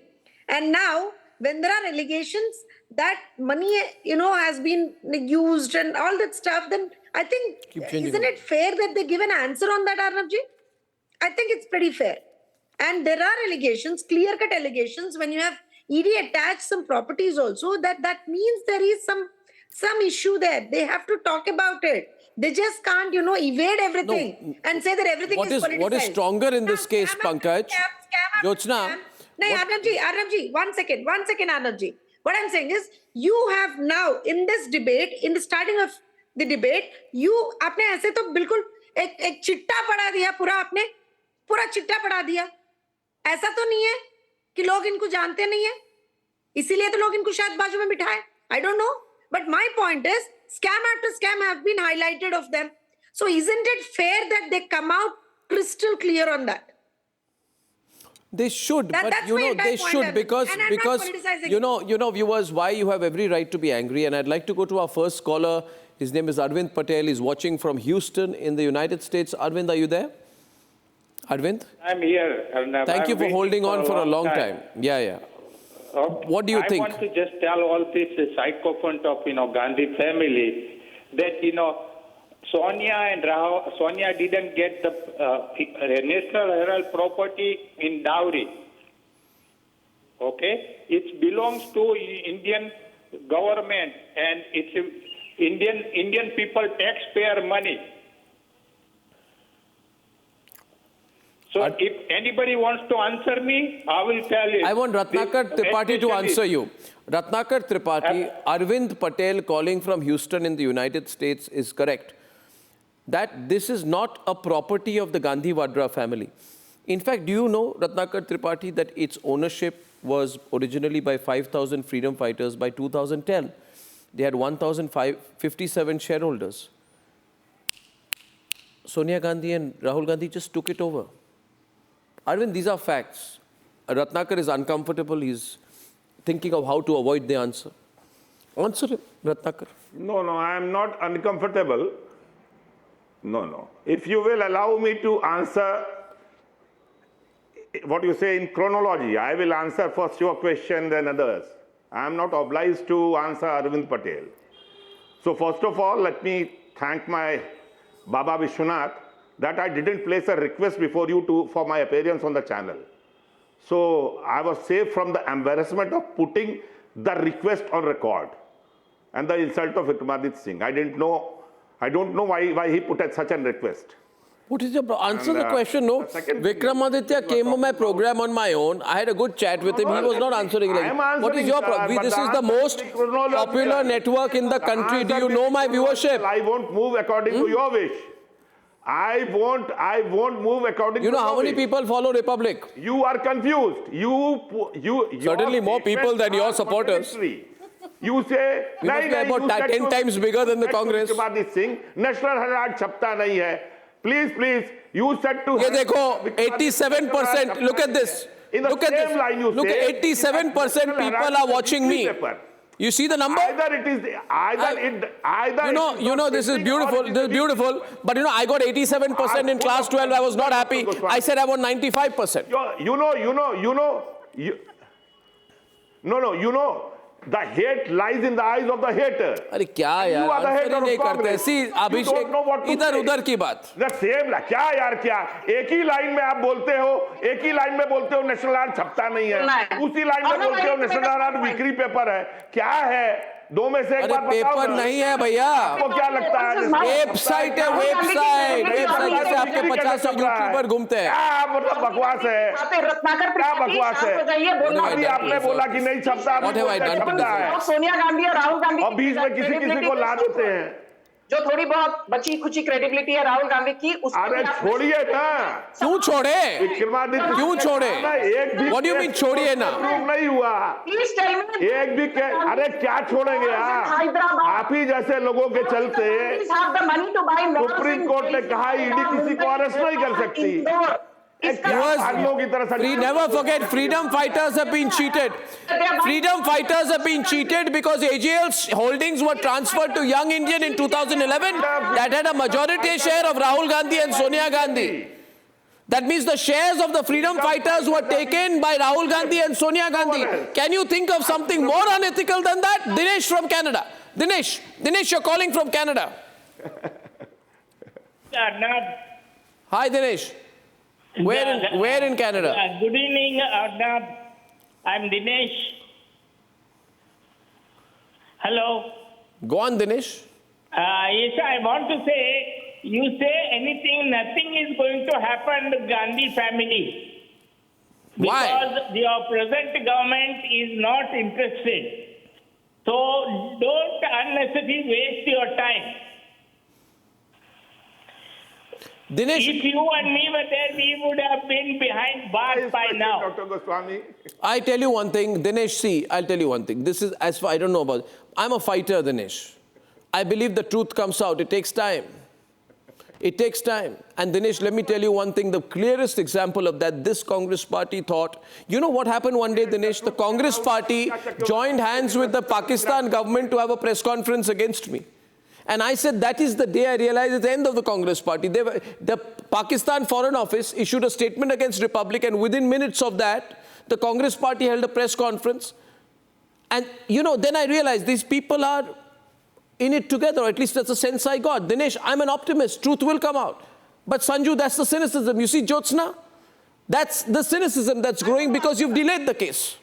And now, when there are allegations that money, has been used and all that stuff, then I think, isn't it fair that they give an answer on that, Arnabji? I think it's pretty fair. And there are allegations, clear-cut allegations, when you have ED attached some properties also, that means there is some issue there. They have to talk about it. They just can't, evade everything and say that everything is politicized. What is stronger in this case, Pankaj? Jyotsna? No, Arnabji, one second, Arnabji. What I'm saying is, you have now, in this debate, in the starting of the debate, आपने ऐसे तो बिल्कुल एक चिट्टा पढ़ा दिया पूरा चिट्टा पढ़ा दिया. ऐसा तो नहीं है कि लोग इनको जानते नहीं है, इसीलिए तो लोग इनको शायद बाजू में बिठाए. I don't know. But my point is, scam after scam have been highlighted of them. So isn't it fair that they come out crystal clear on that? They should, but they should because viewers, why you have every right to be angry. And I'd like to go to our first caller. His name is Arvind Patel. He's watching from Houston in the United States. Arvind, are you there? Arvind? I'm here, Arnab. Thank you for holding on for a long time. Yeah. What do you think? I want to just tell all this sycophant of, Gandhi family that, Sonia didn't get the National Herald property in dowry. Okay? It belongs to Indian government and it's Indian people taxpayer money. So if anybody wants to answer me, I will tell you. I want Ratnakar Tripathi to answer you. Ratnakar Tripathi, Arvind Patel calling from Houston in the United States is correct. That this is not a property of the Gandhi Vadra family. In fact, do you know, Ratnakar Tripathi, that its ownership was originally by 5,000 freedom fighters by 2010. They had 1,057 shareholders. Sonia Gandhi and Rahul Gandhi just took it over. Arvind, these are facts. Ratnakar is uncomfortable. He's thinking of how to avoid the answer. Answer him, Ratnakar. No, I am not uncomfortable. No. If you will allow me to answer what you say in chronology, I will answer first your question, then others. I am not obliged to answer Arvind Patel. So first of all, let me thank my Baba Vishwanath that I didn't place a request before you for my appearance on the channel. So I was saved from the embarrassment of putting the request on record and the insult of Vikramaditya Singh. I don't know why he put such a request. What is your answer the question? No, Vikramaditya came on my program on my own. I had a good chat with him. He was not answering. What is your problem? This is the most popular network in the country. Do you know my viewership? I won't move according to your wish. I won't move according to your wish. You know how many people follow Republic? You are confused. Certainly more people than your supporters. You say, we must be about 10 times bigger than the Congress. National Herald chapta nahi hai. Please, you said to... Ye dekho, 87%, look at this. Look at this. Look at 87% people are watching me. You see the number? This is beautiful. But I got 87% in class 12. I was not happy. I said I want 95%. The hate lies in the eyes of the hater. You are the hater of Congress. See, Abhishek, इधर-उधर की बात. The same ला क्या यार क्या? एक ही line में आप बोलते हो नेशनल हेराल्ड छपता नहीं है. उसी लाइन में बोलते हो नेशनल हेराल्ड वीकली पेपर है. क्या है? दो में से एक बात बताओ. पेपर नहीं है भैया. आपको क्या लगता है? वेबसाइट है, वेबसाइट से आपके 50 यूट्यूबर घूमते हैं. क्या मतलब बकवास है? क्या बकवास है? अभी आपने बोला कि नहीं छपता. सोनिया गांधी और राहुल गांधी और बीच में किसी को ला देते हैं. जो थोड़ी बहुत बची खुची क्रेडिबिलिटी है राहुल गांधी की, अरे छोड़िए ना. क्यों छोड़े? क्यों छोड़े? What do you mean छोड़िए ना? नहीं हुआ. एक भी अरे क्या छोड़ेंगे यार? आप ही जैसे लोगों के चलते सुप्रीम कोर्ट ने कहा ईडी किसी को अरेस्ट नहीं कर सकती. Never forget, freedom fighters have been cheated. Freedom fighters have been cheated because AGL's holdings were transferred to Young Indian in 2011 that had a majority share of Rahul Gandhi and Sonia Gandhi. That means the shares of the freedom fighters were taken by Rahul Gandhi and Sonia Gandhi. Can you think of something more unethical than that? Dinesh from Canada. Dinesh, you're calling from Canada. Hi, Dinesh. Where in Canada? Good evening, Arnab. I'm Dinesh. Hello. Go on, Dinesh. Yes, I want to say, you say anything, nothing is going to happen to Gandhi family. Why? Because the present government is not interested. So don't unnecessarily waste your time. Dinesh, if you and me were there, we would have been behind bars by now. Dr. Goswami. I tell you one thing, Dinesh, see, I'll tell you one thing. This is, as far I don't know about it. I'm a fighter, Dinesh. I believe the truth comes out. It takes time. It takes time. And Dinesh, let me tell you one thing. The clearest example of that, this Congress party thought, you know what happened one day, Dinesh? The Congress party joined hands with the Pakistan government to have a press conference against me. And I said that is the day I realized it's the end of the Congress party. The Pakistan Foreign Office issued a statement against Republic, and within minutes of that, the Congress party held a press conference. And, you know, then I realized these people are in it together, or at least that's the sense I got. Dinesh, I'm an optimist. Truth will come out. But Sanju, that's the cynicism. You see, Jyotsna, that's the cynicism that's growing because you've delayed the case.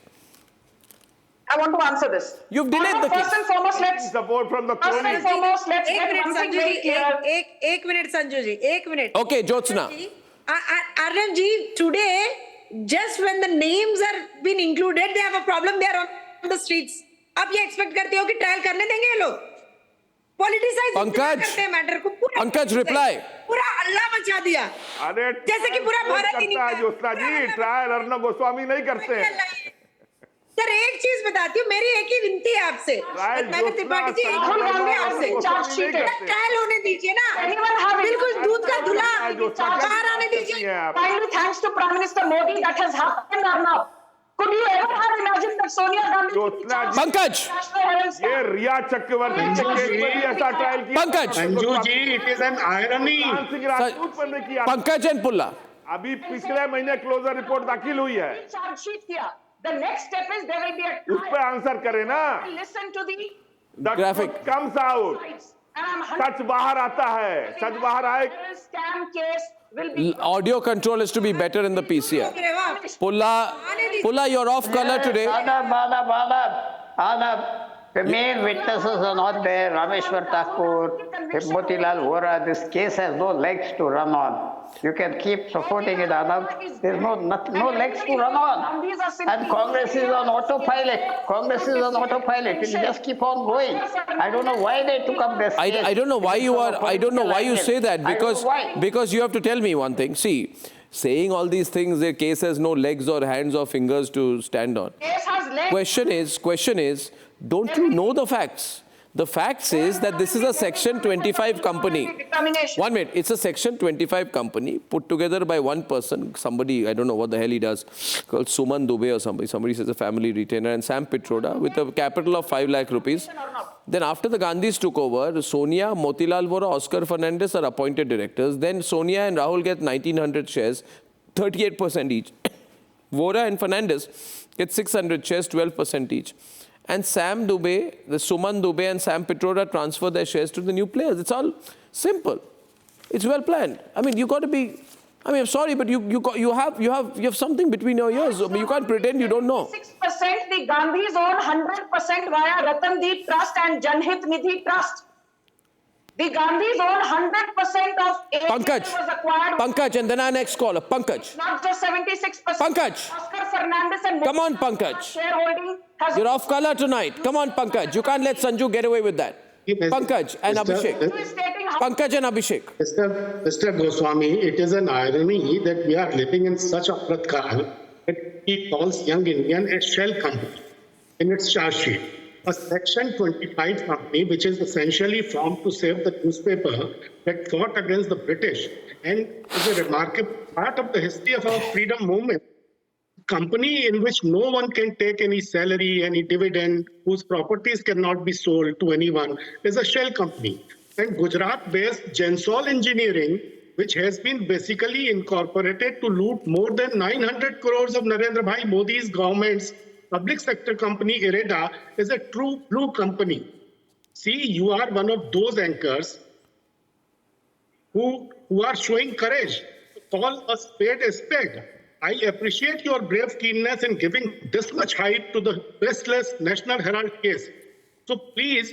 I want to answer this. You've delayed the case. First and foremost, let's support from the first and foremost, let's get one thing very clear. एक minute Sanju जी, एक minute. Okay, Jyotsna. Arnab ji, today, just when the names are being included, they have a problem. They are on the streets. आप ये expect करते हो कि trial करने देंगे ये लोग? Politicize करते हैं matter को. Pankaj, reply. पूरा हल्ला मचा दिया. अरे जैसे कि पूरा भारत ही निकला. जोत्सना जी, ट्रायल अर्नब गोस्वामी नहीं करते हैं. सर एक चीज बताती हूँ, मेरी एक ही विनती है आपसे. मैंने त्रिपाठी जी राहुल गांधी आपसे ट्रायल होने दीजिए ना. बिल्कुल दूध का धुला बाहर आने दीजिए. Finally, thanks to Prime Minister Modi, that has happened, Arnab. Could you ever have imagined that Sonia Gandhi? Pankaj. ये रिया चक्रवर्ती के केस में भी ऐसा ट्रायल किया. Pankaj. Sanju ji, it is an irony. Rajput पर ने किया. Pankaj and Pulla. अभी पिछले महीने क्लोजर रिपोर्ट दाखिल हुई है. Chargesheet किया. The next step is there will be a उस पे आंसर करे ना. Listen to the graphic comes out. सच बाहर आता है. सच बाहर आए. Scam case will be. Audio control is to be better in the PCR. Pulla, you're off color today. Arnab, the main witnesses are not there. Rameshwar Thakur, Motilal Vora. This case has no legs to run on. You can keep supporting it, Arnab. There's no legs to run on. And Congress is on autopilot. Congress is on autopilot. It will just keep on going. I don't know why they took up this case. I don't know why you are. I don't know why you say that, because you have to tell me one thing. See, saying all these things, their case has no legs or hands or fingers to stand on. Case has legs. Question is, don't you know the facts? The facts is that this is a Section 25 company. 1 minute, it's a Section 25 company put together by one person, somebody, I don't know what the hell he does, called Suman Dubey or somebody. Somebody says a family retainer, and Sam Pitroda with a capital of 5 lakh rupees. Then after the Gandhis took over, Sonia, Motilal Vora, Oscar Fernandez are appointed directors. Then Sonia and Rahul get 1900 shares, 38% each. Vora and Fernandez get 600 shares, 12% each. And Sam Dubey, the Suman Dubey and Sam Pitroda transfer their shares to the new players. It's all simple. It's well planned. I mean, you got to be. I mean, I'm sorry, but you have something between your ears. I mean, you can't pretend you don't know. 6%, the Gandhis own 100% via Ratandeep Trust and Janhit Nidhi Trust. The Gandhis own 100% of AGL was acquired. Pankaj, and then our next caller, Pankaj. Not just 76%. Pankaj. Oscar Fernandez and Come on, Pankaj. Shareholding has. You're off color tonight. Come on, Pankaj. You can't let Sanju get away with that. Pankaj and Abhishek. Pankaj and Abhishek. Mr. Goswami, it is an irony that we are living in such a pratkal that he calls Young Indian a shell company in its charge sheet. A Section 25 company, which is essentially formed to save the newspaper that fought against the British and is a remarkable part of the history of our freedom movement. Company in which no one can take any salary, any dividend, whose properties cannot be sold to anyone, is a shell company. And Gujarat-based Gensol Engineering, which has been basically incorporated to loot more than 900 crores of Narendra Bhai Modi's government's public sector company, IREDA, is a true blue company. See, you are one of those anchors who are showing courage to call a spade a spade. I appreciate your brave keenness in giving this much hype to the baseless National Herald case. So please...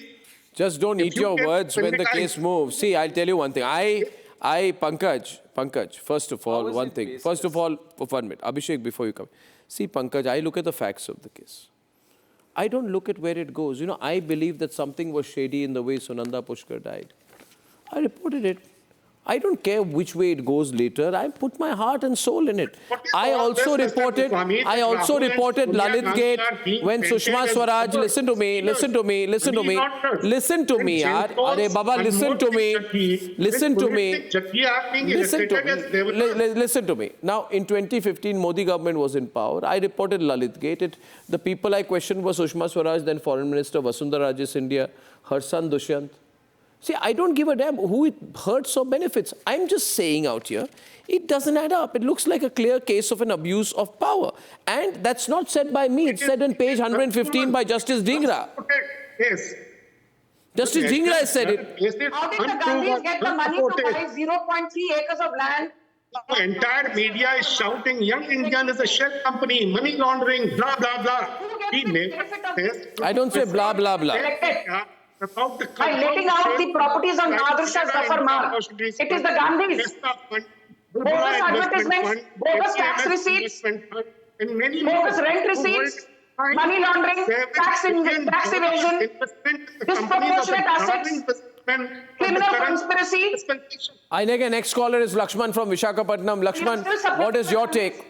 Just don't eat your words when the case moves. See, I'll tell you one thing. Pankaj, first of all, one thing. First of all, for 1 minute. Abhishek, before you come. See, Pankaj, I look at the facts of the case. I don't look at where it goes. You know, I believe that something was shady in the way Sunanda Pushkar died. I reported it. I don't care which way it goes later. I put my heart and soul in it. I also reported Lalit Gate when Sushma Swaraj, listen to me, yaar. Are Baba, listen to me. Now, in 2015, Modi government was in power. I reported Lalit Gate. The people I questioned were Sushma Swaraj, then Foreign Minister Vasundhara Raje Scindia, her son Dushyant. See, I don't give a damn who it hurts or benefits. I'm just saying out here, it doesn't add up. It looks like a clear case of an abuse of power. And that's not said by me. It's said on page 115 by Justice Dhingra. Yes. Justice Dhingra has said it. How did the Gandhis get the money to buy 0.3 acres of land? The entire media is shouting, young Indian is a shell company, money laundering, blah, blah, blah. I don't say blah, blah, blah. By letting out the properties on Nadersha Zafar Marg. It is the Gandhis. Bogus advertisements, bogus tax receipts, bogus rent receipts, money laundering, tax evasion, disproportionate assets, criminal conspiracy. I think next caller is Lakshman from Visakhapatnam. Lakshman, what is your take?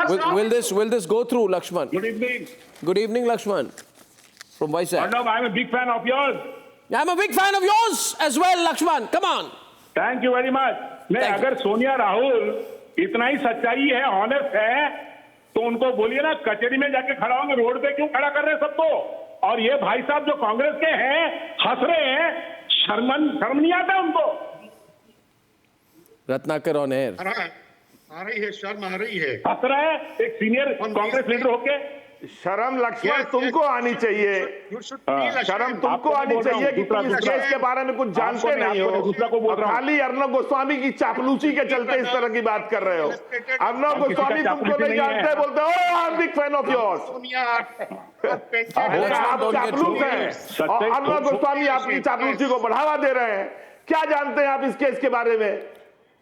Will this go through, Lakshman? Good evening. Good evening, Lakshman. From Vizag. Arnab, I'm a big fan of yours. I'm a big fan of yours as well, Lakshman. Come on. Thank you very much. नहीं, अगर सोनिया राहुल इतना ही सच्चाई है, honest है, तो उनको बोलिए ना कचहरी में जाके खड़ा होंगे, रोड पे क्यों खड़ा कर रहे हैं सबको? और ये भाई साहब जो कांग्रेस के हैं, हंस रहे हैं, शर्म नहीं आता उनको? Ratnakar on air. आ रही है, शर्म आ रही है। हंस रहा है एक सीनियर कांग्रेस लीडर होके। शर्म लक्ष्मण तुमको आनी चाहिए, शर्म तुमको आनी चाहिए कि तुम इस केस के बारे में कुछ जानते नहीं हो, खाली अर्नब गोस्वामी की चापलूसी के चलते इस तरह की बात कर रहे हो। अर्नब गोस्वामी तुमको नहीं जानते, बोलते हो I am big fan of yours. आप चापलूस हैं और अर्नब गोस्वामी आपकी चापलूसी को बढ़ावा दे रहे हैं। क्या जानते हैं आप इस केस के बारे में?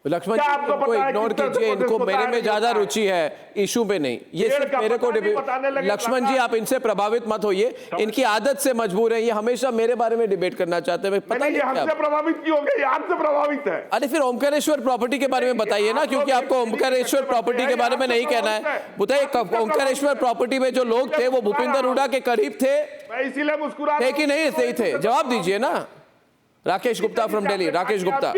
लक्ष्मण जी, इनको इग्नोर कीजिए, इनको मेरे में ज्यादा रुचि है, इशू पे नहीं। ये सिर्फ मेरे को लक्ष्मण जी, आप इनसे प्रभावित मत होइए, इनकी आदत से मजबूर है, ये हमेशा मेरे बारे में डिबेट करना चाहते हैं। पता नहीं हमसे प्रभावित क्यों हो गए, आपसे प्रभावित है। अरे फिर ओमकारेश्वर प्रॉपर्टी के बारे में बताइए ना, क्योंकि आपको ओमकारेश्वर प्रॉपर्टी के बारे में नहीं कहना है। बताइए, ओमकारेश्वर प्रॉपर्टी में जो लोग थे वो भूपिंदर हुड्डा के करीब थे, इसीलिए मुस्कुरा थे कि नहीं थे? जवाब दीजिए ना। Rakesh Gupta from Delhi. Rakesh Gupta,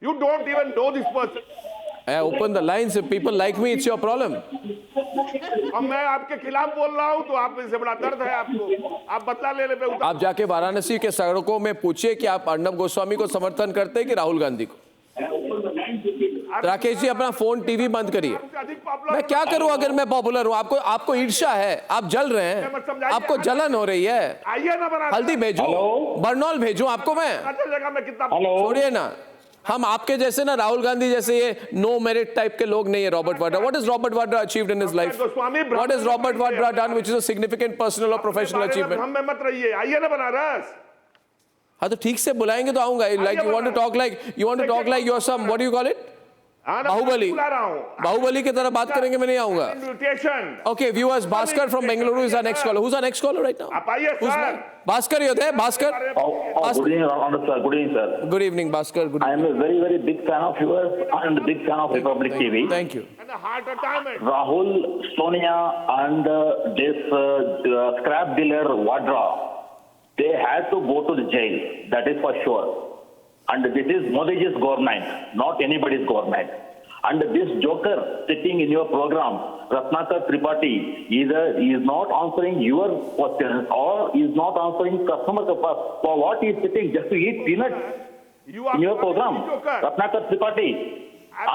You don't even know this person. I open the lines. If people like me, it's your problem. अब मैं आपके खिलाफ बोल रहा हूँ तो आप इससे बड़ा दर्द है आपको, आप बदला लेने पे उतर। आप जाके वाराणसी के सड़कों में पूछिए कि आप अर्नब गोस्वामी को समर्थन करते हैं कि राहुल गांधी को। राकेश जी, अपना फोन टीवी बंद करिए। मैं क्या करूं अगर मैं पॉपुलर हूं? आपको ईर्ष्या है, आप जल रहे हैं, आपको जलन हो रही है। हल्दी भेजूं, बर्नौल भेजूं आपको मैं? छोड़िए ना, हम आपके जैसे ना राहुल गांधी जैसे ये नो मेरिट टाइप के लोग नहीं है। Robert Vadra, what is Robert Vadra achieved in his life? What is Robert Vadra done which is a significant personal और प्रोफेशनल अचीवमेंट? हम में मत रहिए, आइए ना बनारस। हाँ तो ठीक से बुलाएंगे तो आऊंगा। Like you want to talk like you are some, what do you call it, Baahubali की तरह बात करेंगे, मैं नहीं आऊंगा। Okay viewers, Bhaskar from Bengaluru is our next caller. Who is our next caller right now? आप आइए सर। भास्कर होते हैं, Bhaskar. Good evening, sir. Good evening, Bhaskar. Good evening. I am a very, very big fan of yours and a big fan of Republic TV. Thank you. Rahul, Sonia and this scrap dealer Vadra, they had to go to the jail. That is for sure. And this is Modi's government, not anybody's government. And this joker sitting in your program, Ratnakar Tripathi, either he is not answering your questions or is not answering customer for what he is sitting just to eat peanuts in your program. Ratnakar Tripathi,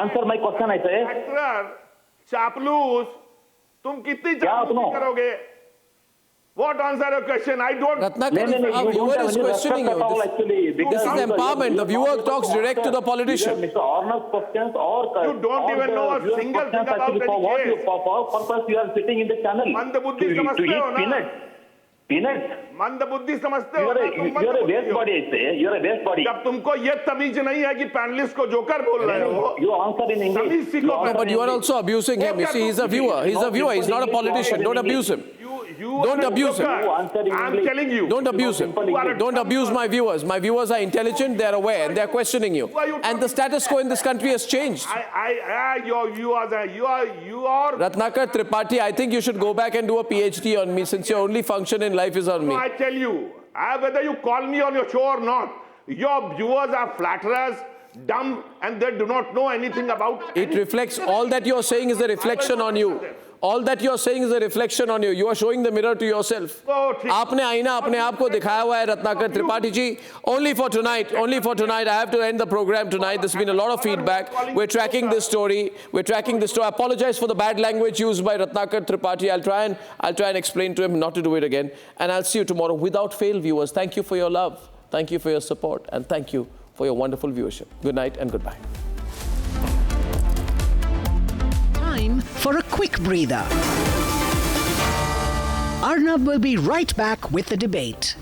answer my question, I say. चापलूस, तुम कितनी चापलूसी करोगे? What answer your question? I don't. Ratnakar, our viewer is questioning you. This is empowerment. The viewer talks direct to the politician. Mr. Arnab's questions or you don't even know a single thing about the case. For purpose you are sitting in the channel मंदबुद्धि समझते हो ना? Peanuts. मंदबुद्धि समझते हो? You are a waste body, I say. You are a waste body. जब तुमको ये तमीज नहीं है कि पैनलिस्ट को जोकर बोल रहे हो? You answer in English. No, but you are also abusing him. You see, he's a viewer. He's a viewer. He's not a politician. Don't abuse him. Don't abuse him. I'm telling you. Don't abuse him. Don't abuse my viewers. My viewers are intelligent. They're aware and they're questioning you. And the status quo in this country has changed. You are. Ratnakar Tripathi, I think you should go back and do a PhD on me, since your only function in life is on me. No, I tell you, whether you call me on your show or not, your viewers are flatterers, dumb, and they do not know anything about it. Reflects all that you're saying is a reflection on you. All that you're saying is a reflection on you. You are showing the mirror to yourself. आपने आईना अपने आप को दिखाया हुआ है Ratnakar Tripathi ji. Only for tonight. I have to end the program tonight. There's been a lot of feedback. We're tracking this story. I apologize for the bad language used by Ratnakar Tripathi. I'll try and explain to him not to do it again. And I'll see you tomorrow without fail, viewers. Thank you for your love. Thank you for your support. And thank you for your wonderful viewership. Good night and goodbye. Time for a quick breather. Arnab will be right back with the debate.